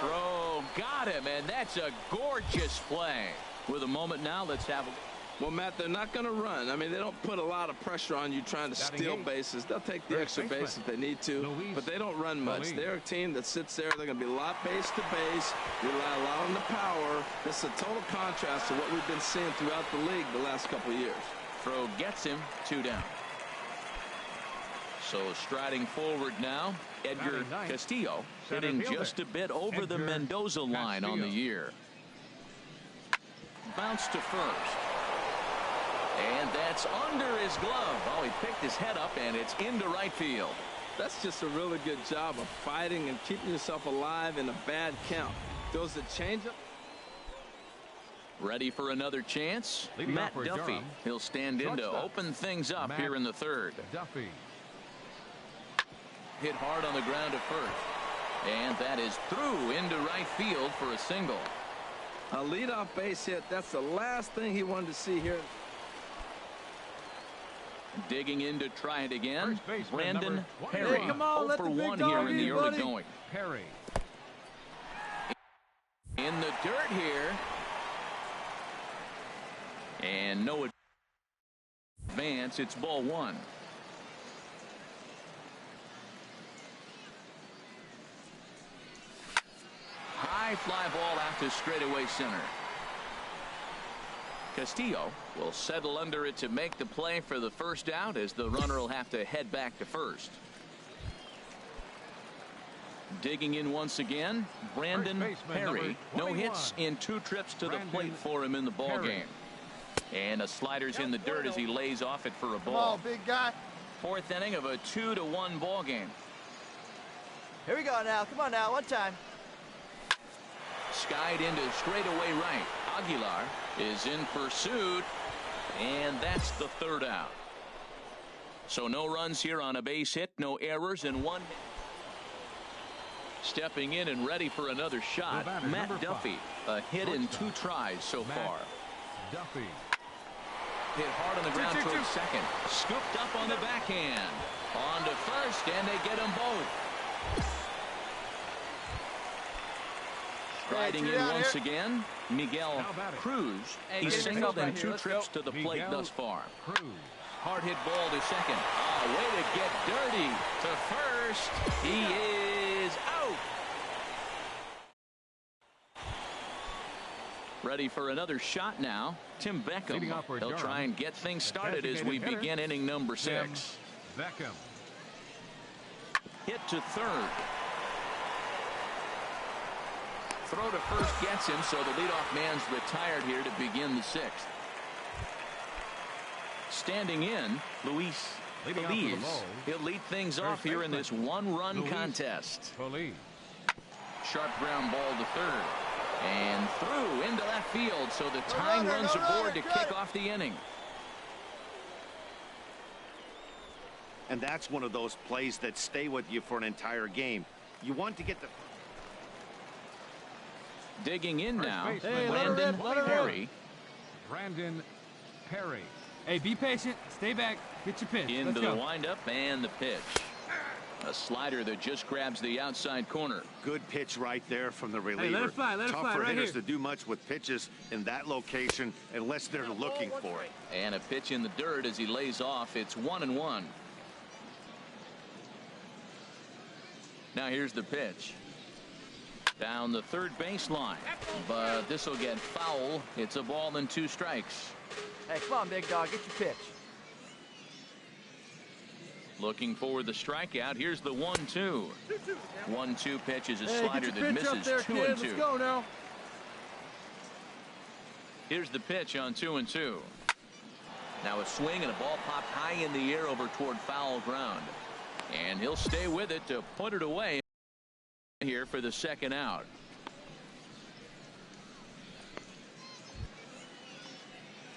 Throw got him, and that's a gorgeous play. With a moment now, let's have a... Well, Matt, they're not going to run. I mean, they don't put a lot of pressure on you trying to steal bases. They'll take the extra base if they need to, but they don't run much. They're a team that sits there. They're going to be a lot base to base, rely a lot on the power. This is a total contrast to what we've been seeing throughout the league the last couple of years. Throw gets him, 2 down. So striding forward now, Edgar Castillo, hitting just a bit over the Mendoza line on the year. Bounce to first. And that's under his glove. Oh, he picked his head up, and it's into right field. That's just a really good job of fighting and keeping yourself alive in a bad count. Throws the changeup. Ready for another chance? Matt Duffy. He'll stand in to open things up here in the third. Duffy. Hit hard on the ground at first. And that is through into right field for a single. A leadoff base hit. That's the last thing he wanted to see here. Digging in to try it again. Brandon Perry. Perry. Hey, come on, 0 for 1 here in the early buddy. going. Perry. In the dirt here. And no advance. It's ball 1. High fly ball out to straightaway center. Castillo will settle under it to make the play for the first out, as the runner will have to head back to first. Digging in once again, Brandon Perry. No hits in 2 trips to the plate for him in the ball game. And a slider's in the dirt as he lays off it for a ball. Come on, big guy. 4th inning of a 2-1 ball game. Here we go now. Come on now. One time. Skied into straightaway right. Aguilar is in pursuit, and that's the 3rd out. So no runs here on a base hit, no errors, and 1 hit. Stepping in and ready for another shot, Matt Duffy. A hit in 2 tries so far. Duffy. Hit hard on the ground towards second. Scooped up on the backhand. On to first, and they get them both. Striding in once again, Miguel Cruz. He's singled in 2 trips to the plate thus far. Hard hit ball to second. Way to get dirty to first. He is out. Ready for another shot now. Tim Beckham. He'll try and get things started as we begin inning number 6. Beckham. Hit to third. Throw to first gets him, so the leadoff man's retired here to begin the 6th. Standing in, Luis Feliz. He'll lead things off here in this 1-run contest. Sharp ground ball to third. And through into left field, so the tying runs aboard to kick off the inning. And that's one of those plays that stay with you for an entire game. You want to get the... Digging in now, Hey, Brandon Perry. Brandon Perry. Hey, be patient. Stay back. Get your pitch. Into the windup and the pitch. A slider that just grabs the outside corner. Good pitch right there from the reliever. Hey, let it fly. Let it Tough fly for right hitters here. to do much with pitches in that location unless they're looking for it. And a pitch in the dirt as he lays off. It's 1-1. Now here's the pitch. Down the third baseline, but this will get foul. It's a ball and 2 strikes. Hey, come on, big dog. Get your pitch. Looking for the strikeout. Here's the 1-2. 1-2 pitch is a slider that misses 2-2. Let's go now. Here's the pitch on 2-2. Now a swing and a ball popped high in the air over toward foul ground. And he'll stay with it to put it away here for the 2nd out.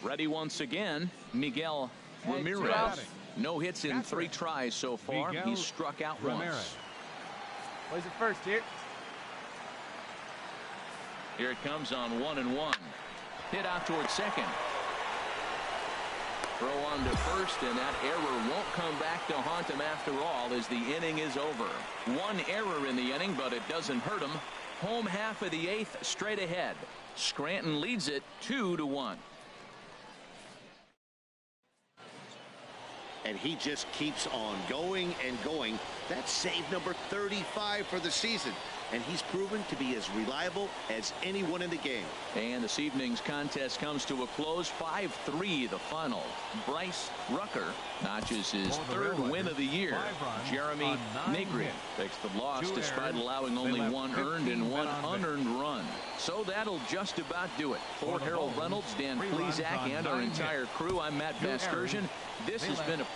Ready once again, Miguel Ramirez. No hits in 3 tries so far. He's struck out once. Plays it first here. Here it comes on 1-1. Hit out towards second. Throw on to first, and that error won't come back to haunt him after all as the inning is over. One error in the inning, but it doesn't hurt him. Home half of the 8th straight ahead. Scranton leads it 2-1. And he just keeps on going and going. That's save number 35 for the season. And he's proven to be as reliable as anyone in the game. And this evening's contest comes to a close. 5-3 the final. Bryce Rucker notches his third win of the year. Jeremy Negri takes the loss despite allowing only one earned and one unearned run. So that'll just about do it. For Harold Reynolds, Dan Plesac, and our entire crew, I'm Matt Vasgersian. This has been a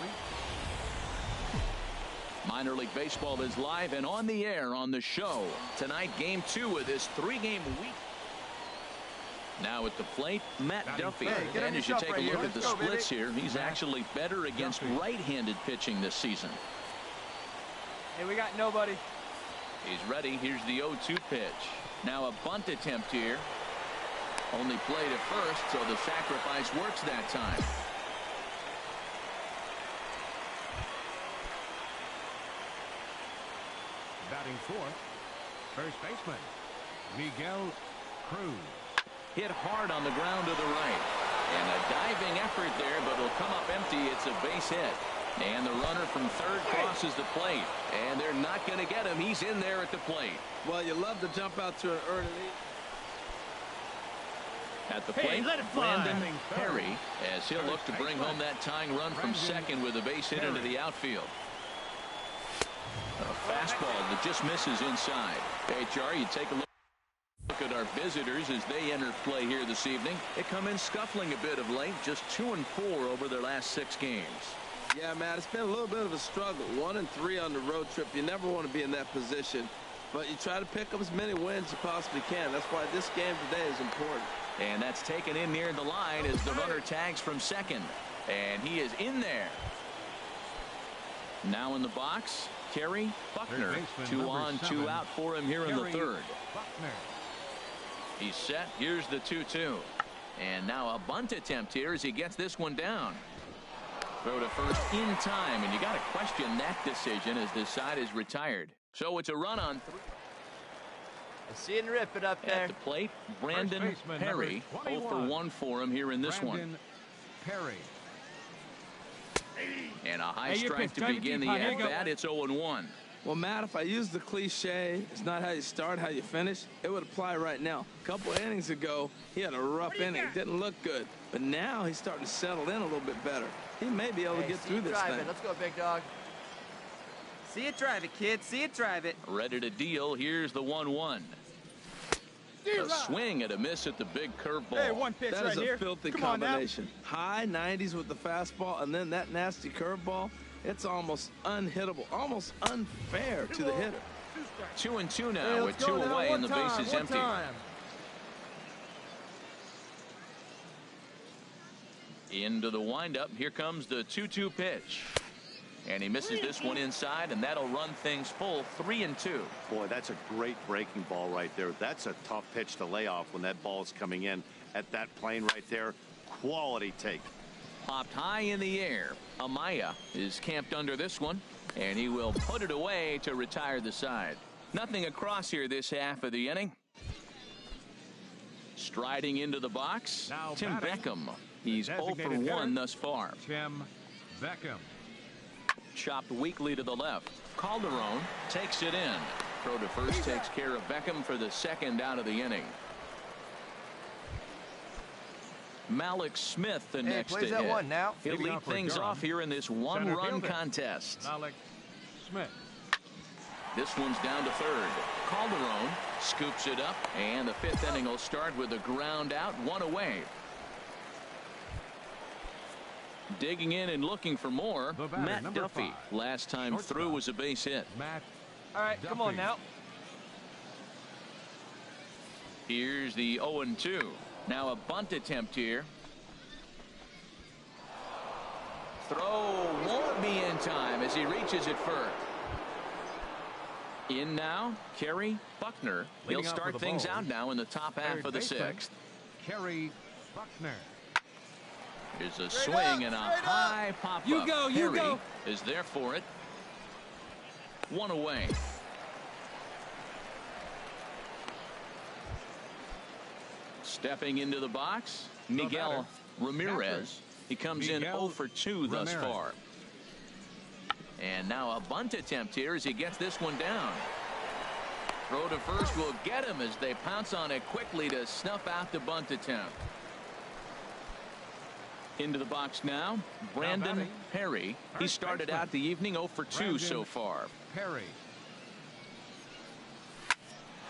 Minor League Baseball is live and on the air on the show. Tonight, Game 2 of this 3-game week. Now at the plate, Matt Duffy. And as you take a look at the splits here, he's actually better against right-handed pitching this season. Hey, we got nobody. He's ready. Here's the 0-2 pitch. Now a bunt attempt here. Only played at first, so the sacrifice works that time. Batting fourth, first baseman, Miguel Cruz. Hit hard on the ground to the right. And a diving effort there, but it'll come up empty. It's a base hit. And the runner from third crosses the plate. And they're not going to get him. He's in there at the plate. Well, you love to jump out to an early lead. At the plate, Brandon Perry, as he'll look to bring home that tying run from second with a base hit into the outfield. A fastball that just misses inside. HR, you take a look at our visitors as they enter play here this evening. They come in scuffling a bit of late, just 2-4 over their last 6 games. Yeah, Matt, it's been a little bit of a struggle. 1-3 on the road trip. You never want to be in that position, but you try to pick up as many wins as you possibly can. That's why this game today is important. And that's taken in near the line as the runner tags from second. And he is in there. Now in the box, Kerry Buckner. 2 on, 2 out for him here in the third. He's set. Here's the 2-2. And now a bunt attempt here as he gets this one down. Throw to first in time, and you got to question that decision as this side is retired. So it's a run on 3. I see it and rip it up there. At the plate, Brandon Perry. 0 for 1 for him here in this one. Perry. And a high strike to begin the at-bat. It's 0-1. Well, Matt, if I use the cliche, it's not how you start, how you finish, it would apply right now. A couple innings ago, he had a rough inning. It didn't look good. But now he's starting to settle in a little bit better. He may be able to get through this thing. Let's go, big dog. See it, drive it, kid. See it, drive it. Ready to deal. Here's the 1-1. A swing and a miss at the big curveball. Hey, one pitch that right is a here. filthy combination. High 90s with the fastball, and then that nasty curveball. It's almost unhittable, almost unfair to the hitter. 2-2 now with 2 away and the base is empty. Into the windup. Here comes the 2-2 pitch. And he misses this one inside, and that'll run things full 3-2. Boy, that's a great breaking ball right there. That's a tough pitch to lay off when that ball is coming in at that plane right there. Quality take. Popped high in the air. Amaya is camped under this one, and he will put it away to retire the side. Nothing across here this half of the inning. Striding into the box, now Tim Beckham. He's 0 for 1 thus far. Tim Beckham. Chopped weakly to the left. Calderon takes it in. Throw to first takes care of Beckham for the second out of the inning. Malik Smith the next to hit. One now. He'll lead things off here in this one-run contest. Malik Smith. This one's down to third. Calderon scoops it up, and the 5th inning will start with a ground out, 1 away. Digging in and looking for more, Matt Duffy. 5. Last time through was a base hit. Matt All right, Duffy. come on now. Here's the 0-2. Now a bunt attempt here. Throw won't be in time as he reaches it first. In now, Kerry Buckner. He'll start things out now in the top half of the 6th. Kerry Buckner. Here's a swing and a high pop-up. You go. Perry is there for it. One away. Stepping into the box, Miguel Ramirez. He comes in 0 for 2 thus far. And now a bunt attempt here as he gets this one down. Throw to first will get him as they pounce on it quickly to snuff out the bunt attempt. Into the box now, Brandon Perry. He started out the evening 0 for 2 so far. Perry.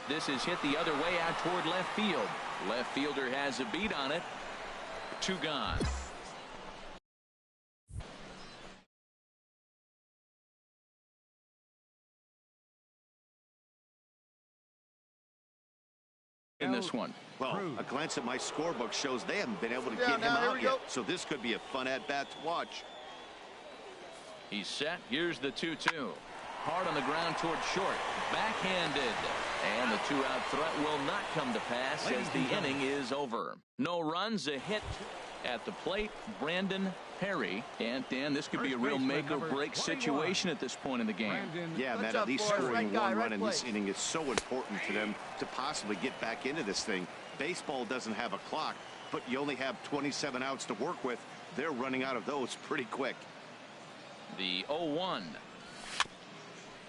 This is hit the other way out toward left field. Left fielder has a beat on it. 2 gone. In this one. Well, a glance at my scorebook shows they haven't been able to get him out yet. So this could be a fun at-bat to watch. He's set. Here's the 2-2. Hard on the ground toward short. Backhanded. And the 2-out threat will not come to pass as the inning is over. No runs, a hit at the plate. Brandon Perry. And Dan, this could be a real make-or-break situation at this point in the game. Yeah, Matt, at least scoring one run in this inning is so important to them to possibly get back into this thing. Baseball doesn't have a clock, but you only have 27 outs to work with. They're running out of those pretty quick. The 0-1.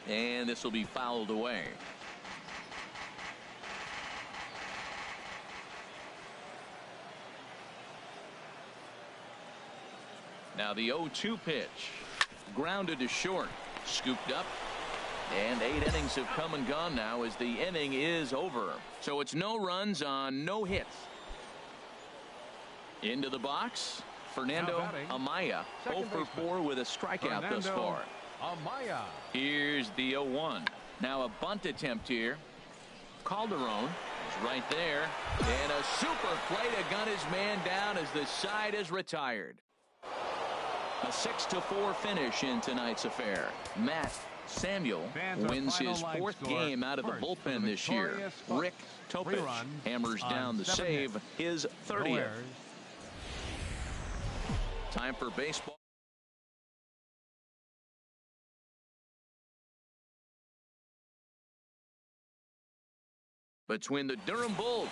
And this will be fouled away. Now the 0-2 pitch. Grounded to short. Scooped up. And 8 innings have come and gone now as the inning is over. So it's no runs on no hits. Into the box. Fernando Amaya. 0 for 4 with a strikeout thus far. Amaya. Here's the 0-1. Now a bunt attempt here. Calderon is right there. And a super play to gun his man down as the side is retired. A 6-4 finish in tonight's affair. Matt Samuel wins his 4th game out of the bullpen this year. Rick Topich hammers down the save, his 30th. Time for baseball. Between the Durham Bulls.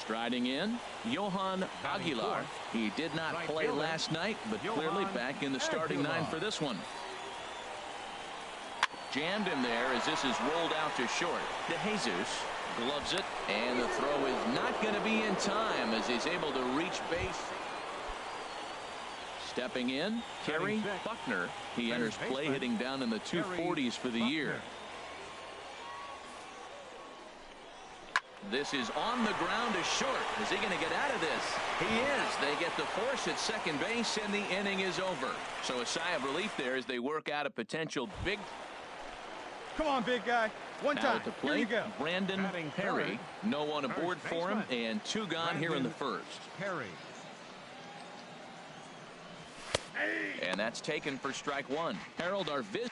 Striding in, Johan Aguilar. He did not play last night, but clearly back in the starting 9 for this one. Jammed him there as this is rolled out to short. De Jesus gloves it, and the throw is not going to be in time as he's able to reach base. Stepping in, Kerry Buckner. He enters play hitting down in the 240s for the year. This is on the ground to short. Is he going to get out of this? He is. They get the force at second base, and the inning is over. So a sigh of relief there as they work out a potential big. Come on, big guy. One now time. at the plate, Here you go. Brandon Perry. No one aboard for him, and 2 gone here in the first. Perry. And that's taken for strike 1. Harold, our visitors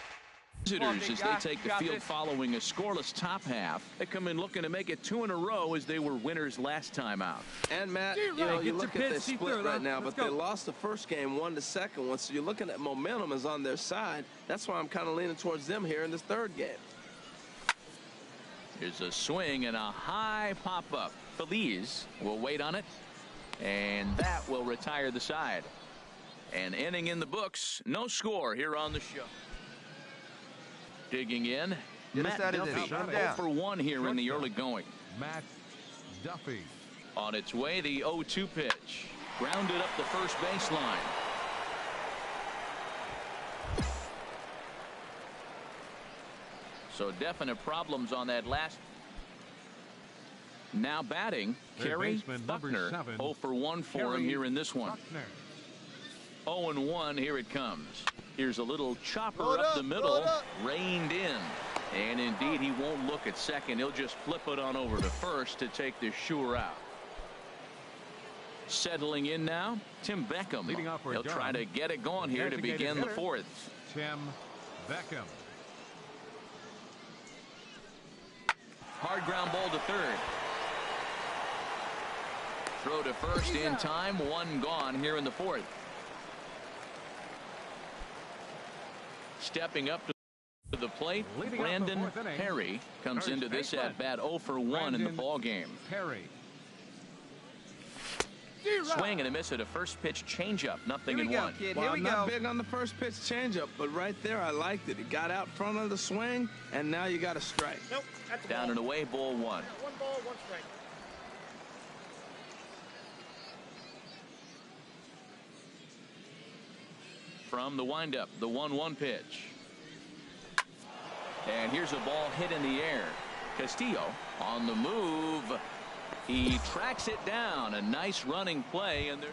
as they take the field following a scoreless top half. They come in looking to make it 2 in a row as they were winners last time out. And Matt, you know, you look at the split right now, but they lost the first game, won the second one. So you're looking at momentum is on their side. That's why I'm kind of leaning towards them here in this 3rd game. Here's a swing and a high pop-up. Feliz will wait on it, and that will retire the side. An inning in the books. No score here on the show. Digging in, Matt Duffy, 0 for 1 here in the early going. Matt Duffy. On its way, the 0-2 pitch. Grounded up the first baseline. So definite problems on that last. Now batting, Kerry Buckner. 0 for 1 for him here in this one. 0-1, here it comes. Here's a little chopper up the middle, reined in. And indeed, he won't look at second. He'll just flip it on over to first to take this sure out. Settling in now, Tim Beckham. He'll try to get it going here to begin the 4th. Tim Beckham. Hard ground ball to 3rd. Throw to first in time. One gone here in the fourth. Stepping up to the plate, Brandon Perry comes into this at bat 0 for 1 in the ball game. Perry. Swing and a miss at a first pitch changeup. Nothing in one. Well, I'm not big on the first pitch changeup, but right there I liked it. He got out front of the swing, and now you got a strike. Nope, that's down ball. And away, ball one. Yeah, 1 ball, 1 strike. From the windup, the 1-1 pitch. And here's a ball hit in the air. Castillo on the move. He tracks it down. A nice running play, and they're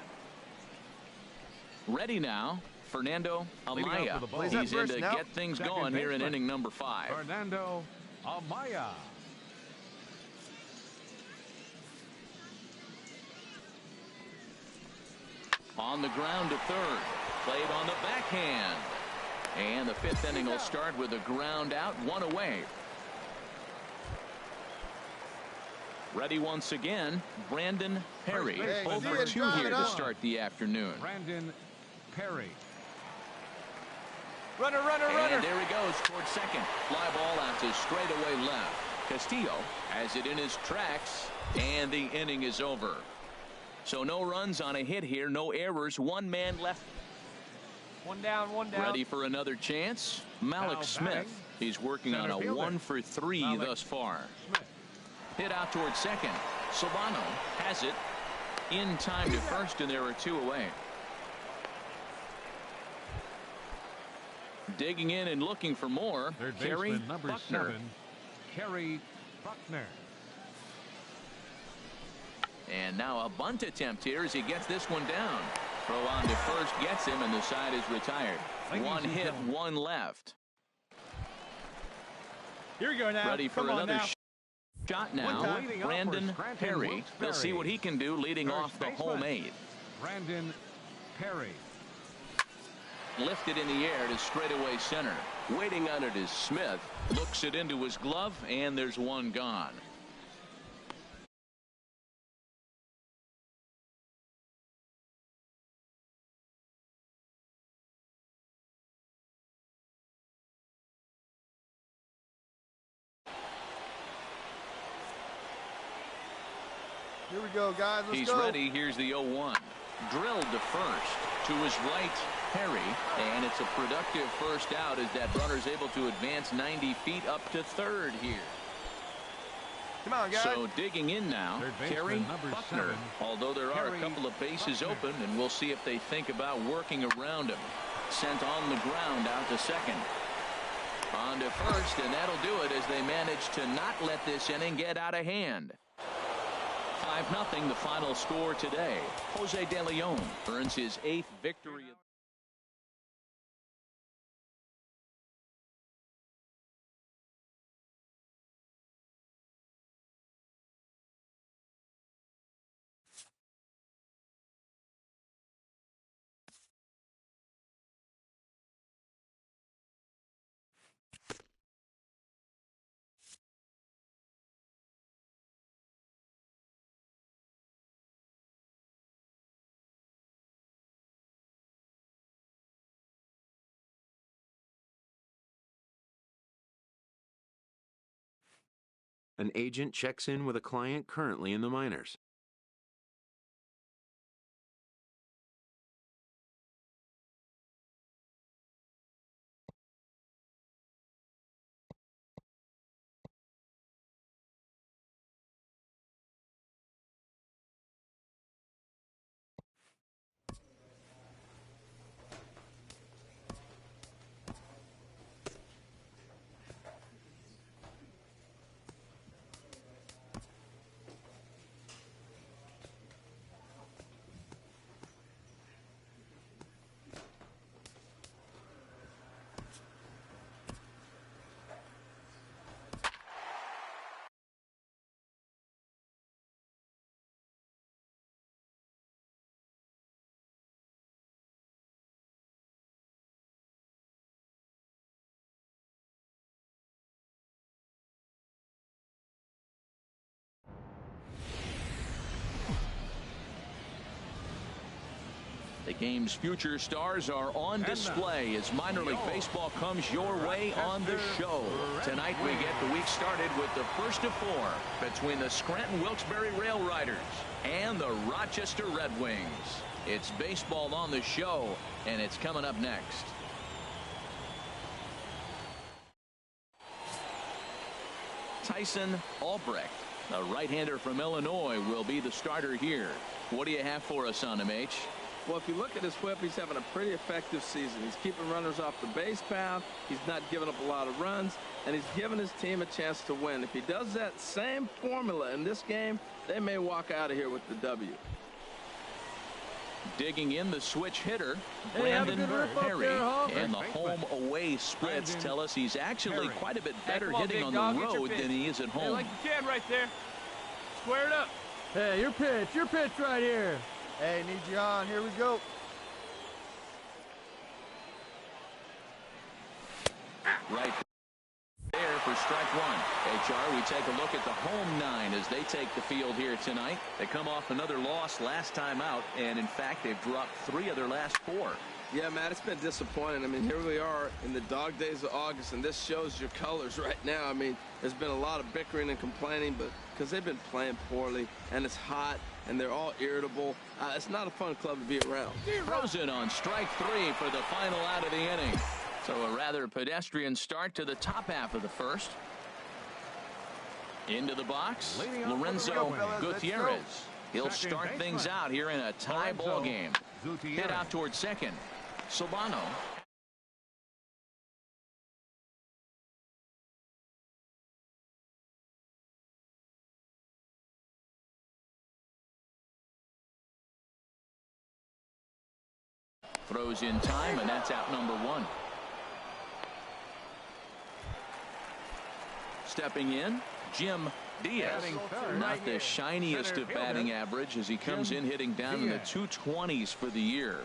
ready now. Fernando Amaya. He's in to get things going here in inning number 5. Fernando Amaya. On the ground to third. Played on the backhand. And the 5th inning will start with a ground out, 1 away. Ready once again, Brandon Perry. Over 2 here to start the afternoon. Brandon Perry. Runner, runner, runner. And there he goes towards second. Fly ball out to straightaway left. Castillo has it in his tracks, and the inning is over. So no runs on a hit here, no errors, 1 man left. 1 down, 1 down. Ready for another chance? Malik Smith. He's working on a 1 for 3 thus far. Hit out towards second. Solano has it in time to first, and there are 2 away. Digging in and looking for more. Third Kerry baseman, number Buckner. 7, Kerry Buckner. And now a bunt attempt here as he gets this one down. Throw on to first gets him, and the side is retired. 1 hit, 1 left. Here we go now. Ready for another shot now. Brandon Perry. We'll see what he can do leading off the home 8. Brandon Perry. Lifted in the air to straightaway center. Waiting on it is Smith. Looks it into his glove, and there's 1 gone. Here we go, guys. Let's He's go. ready. Here's the 0-1. Drilled to first. To his right, Perry. And it's a productive first out as that runner's able to advance 90 feet up to third here. Come on, guys. So digging in now, Kerry Buckner. 7, Although there are a couple of bases open, and we'll see if they think about working around him. Sent on the ground out to second. On to first, and that'll do it as they manage to not let this inning get out of hand. 5-0 the final score today. Jose De Leon earns his 8th victory. An agent checks in with a client currently in the minors. game's future stars are on display as minor league baseball comes your way on the show. Tonight we get the week started with the first of four between the Scranton Wilkes-Barre Rail Riders and the Rochester Red Wings. It's baseball on the show, and it's coming up next. Tyson Albrecht, the right-hander from Illinois, will be the starter here. What do you have for us on him, H? Well, if you look at his whip, he's having a pretty effective season. He's keeping runners off the base path. He's not giving up a lot of runs, and he's giving his team a chance to win. If he does that same formula in this game, they may walk out of here with the W. Digging in the switch hitter, Brandon Perry, and the home-away splits tell us he's actually quite a bit better hitting on the road than he is at home. Hey, like you can right there. Square it up. Hey, your pitch right here. Hey, need you on. Here we go. Right there for strike one. HR, we take a look at the home nine as they take the field here tonight. They come off another loss last time out, and in fact, they've dropped 3 of their last 4. Yeah, Matt, it's been disappointing. I mean, here we are in the dog days of August, and this shows your colors right now. I mean, there's been a lot of bickering and complaining, but because they've been playing poorly, and it's hot, and they're all irritable. It's not a fun club to be around. Frozen on strike 3 for the final out of the inning. So a rather pedestrian start to the top half of the first. Into the box, Lorenzo Gutierrez. He'll start things out here in a tie ball game. Hit out towards second. Solano. Throws in time, and that's out number 1. Stepping in, Jim Diaz. Not the shiniest of batting average as he comes in hitting down in the 220s for the year.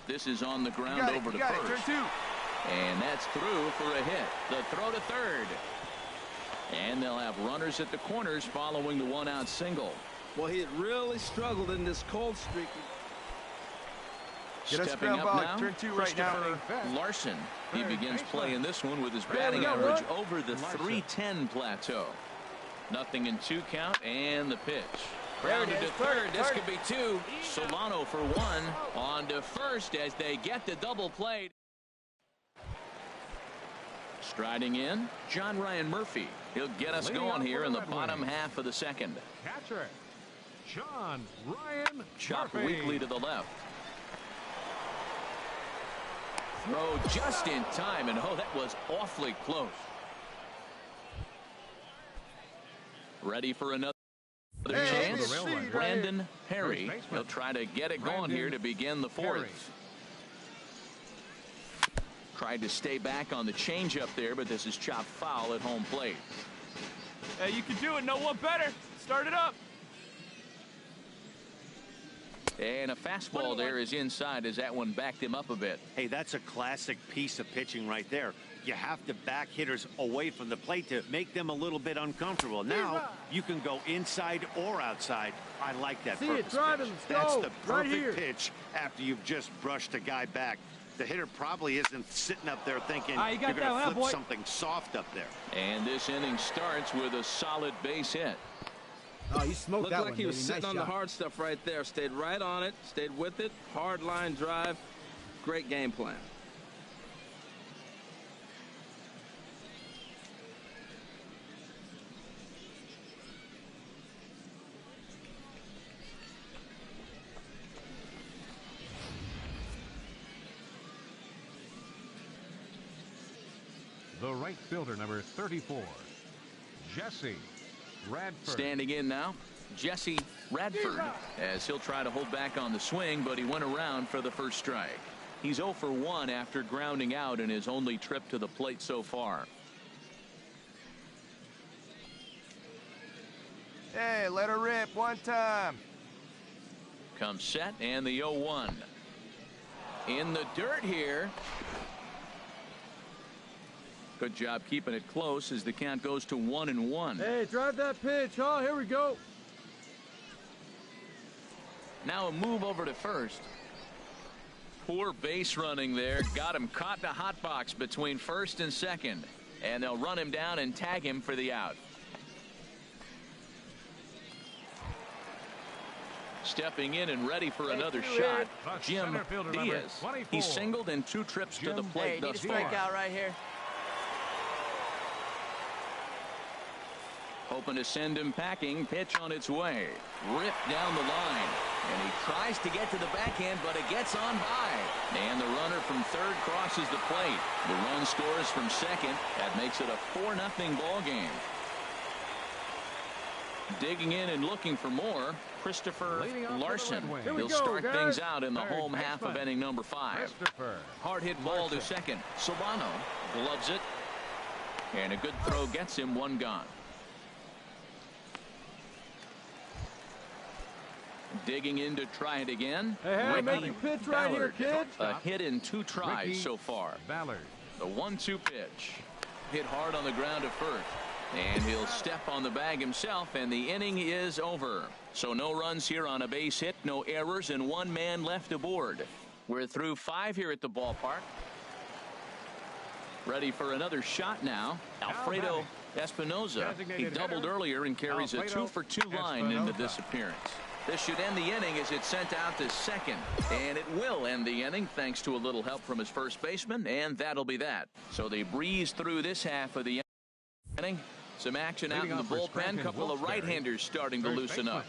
This is on the ground over to first. And that's through for a hit. The throw to third. And they'll have runners at the corners following the 1-out single. Well, he had really struggled in this cold streak. Stepping up now, Christopher Larson. He begins playing this one with his batting average over the 310 plateau. Nothing in 2 count, and the pitch. Grounded to third. This could be 2. Solano for 1. On to first as they get the double play. Striding in, John Ryan Murphy. He'll get us going here in the bottom half of the second. Catcher, John Ryan Chop Murphy. weakly to the left. Throw just in time, and oh, that was awfully close. Ready for another chance. Brandon Perry. He'll try to get it going here to begin the 4th. Tried to stay back on the changeup there, but this is chopped foul at home plate. Hey, you can do it. No one better. Start it up. And a fastball there is inside as that one backed him up a bit. Hey, that's a classic piece of pitching right there. You have to back hitters away from the plate to make them a little bit uncomfortable. Now you can go inside or outside. I like that purpose pitch. That's the perfect pitch after you've just brushed a guy back. The hitter probably isn't sitting up there thinking you're going to flip something soft up there. And this inning starts with a solid base hit. Oh, he smoked that one. Looked like he was sitting on the hard stuff right there. Stayed right on it. Stayed with it. Hard line drive. Great game plan. The right fielder, number 34, Jesse Radford. Standing in now, Jesse Radford, as he'll try to hold back on the swing, but he went around for the first strike. He's 0 for 1 after grounding out in his only trip to the plate so far. Hey, let her rip one time. Comes set, and the 0-1. In the dirt here. Good job keeping it close as the count goes to 1-1. Hey, drive that pitch. Oh, here we go. Now a move over to first. Poor base running there. Got him caught in a hot box between first and second. And they'll run him down and tag him for the out. Stepping in and ready for another shot, Jim Diaz. He singled in 2 trips to the plate thus far. Strike out right here. Hoping to send him packing. Pitch on its way. Ripped down the line. And he tries to get to the backhand, but it gets on by. And the runner from third crosses the plate. The run scores from second. That makes it a 4-0 ball game. Digging in and looking for more, Christopher Larson. He'll start things out in the home half of inning number 5. Hard hit ball to second. Solano gloves it. And a good throw gets him 1 gone. Digging in to try it again. Hey, make your pitch right here, kid. A hit in 2 tries so far. The 1-2 pitch. Hit hard on the ground at first. And he'll step on the bag himself, and the inning is over. So no runs here on a base hit, no errors, and 1 man left aboard. We're through 5 here at the ballpark. Ready for another shot now. Alfredo Espinoza. He doubled earlier and carries a 2-for-2 line into this appearance. This should end the inning as it's sent out to second. And it will end the inning thanks to a little help from his first baseman, and that'll be that. So they breeze through this half of the inning. Some action out in the bullpen. Couple of right-handers starting to loosen up.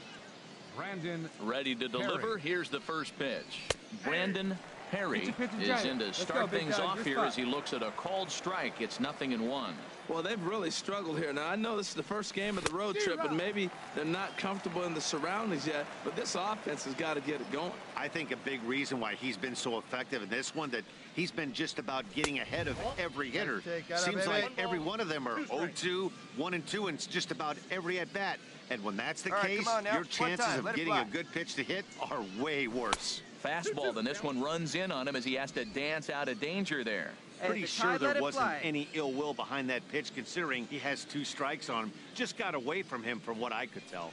Ready to deliver. Here's the first pitch. Brandon Perry is in to start things off here as he looks at a called strike. It's 0-1. Well, they've really struggled here. Now, I know this is the first game of the road trip, and maybe they're not comfortable in the surroundings yet, but this offense has got to get it going. I think a big reason why he's been so effective in this one, that he's been just about getting ahead of every hitter. Seems like every one of them are 0-2, 1-2, and just about every at-bat. And when that's the case, your chances of getting a good pitch to hit are way worse. Fastball, then this one runs in on him as he has to dance out of danger there. Pretty sure there wasn't any ill will behind that pitch, considering he has 2 strikes on him. Just got away from him from what I could tell.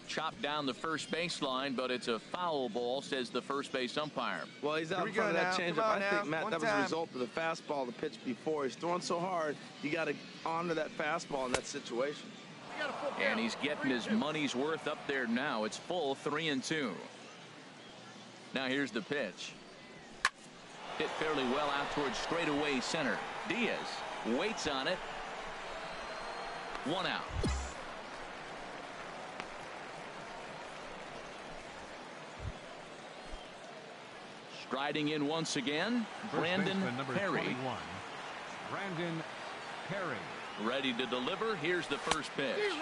Chopped down the first baseline, but it's a foul ball, says the first base umpire. Well, he's out in front of that changeup. I think, Matt, that was a result of the fastball, the pitch before. He's throwing so hard, you got to honor that fastball in that situation. And he's getting his money's worth up there now. It's full 3-2. Now here's the pitch. Hit fairly well out towards straightaway center. Diaz waits on it. 1 out. Striding in once again, Brandon Perry. Brandon Perry. Ready to deliver. Here's the first pitch.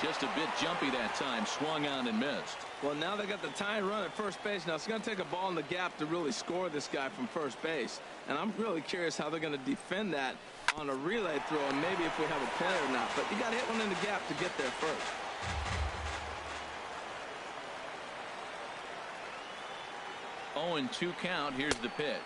Just a bit jumpy that time. Swung on and missed. Well, now they got the tying run at first base. Now it's going to take a ball in the gap to really score this guy from first base. And I'm really curious how they're going to defend that on a relay throw, and maybe if we have a play or not. But you got to hit one in the gap to get there first. Oh, and 2 count. Here's the pitch.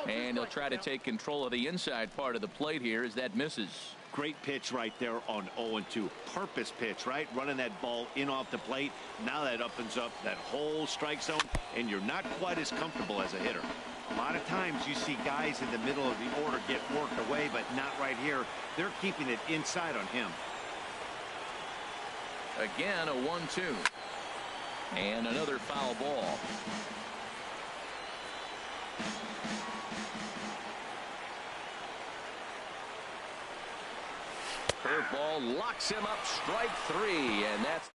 And he'll try to take control of the inside part of the plate here as that misses. Great pitch right there on 0-2. Purpose pitch, right? Running that ball in off the plate. Now that opens up that whole strike zone, and you're not quite as comfortable as a hitter. A lot of times you see guys in the middle of the order get worked away, but not right here. They're keeping it inside on him. Again, a 1-2. And another foul ball. Curveball locks him up, strike 3, and that's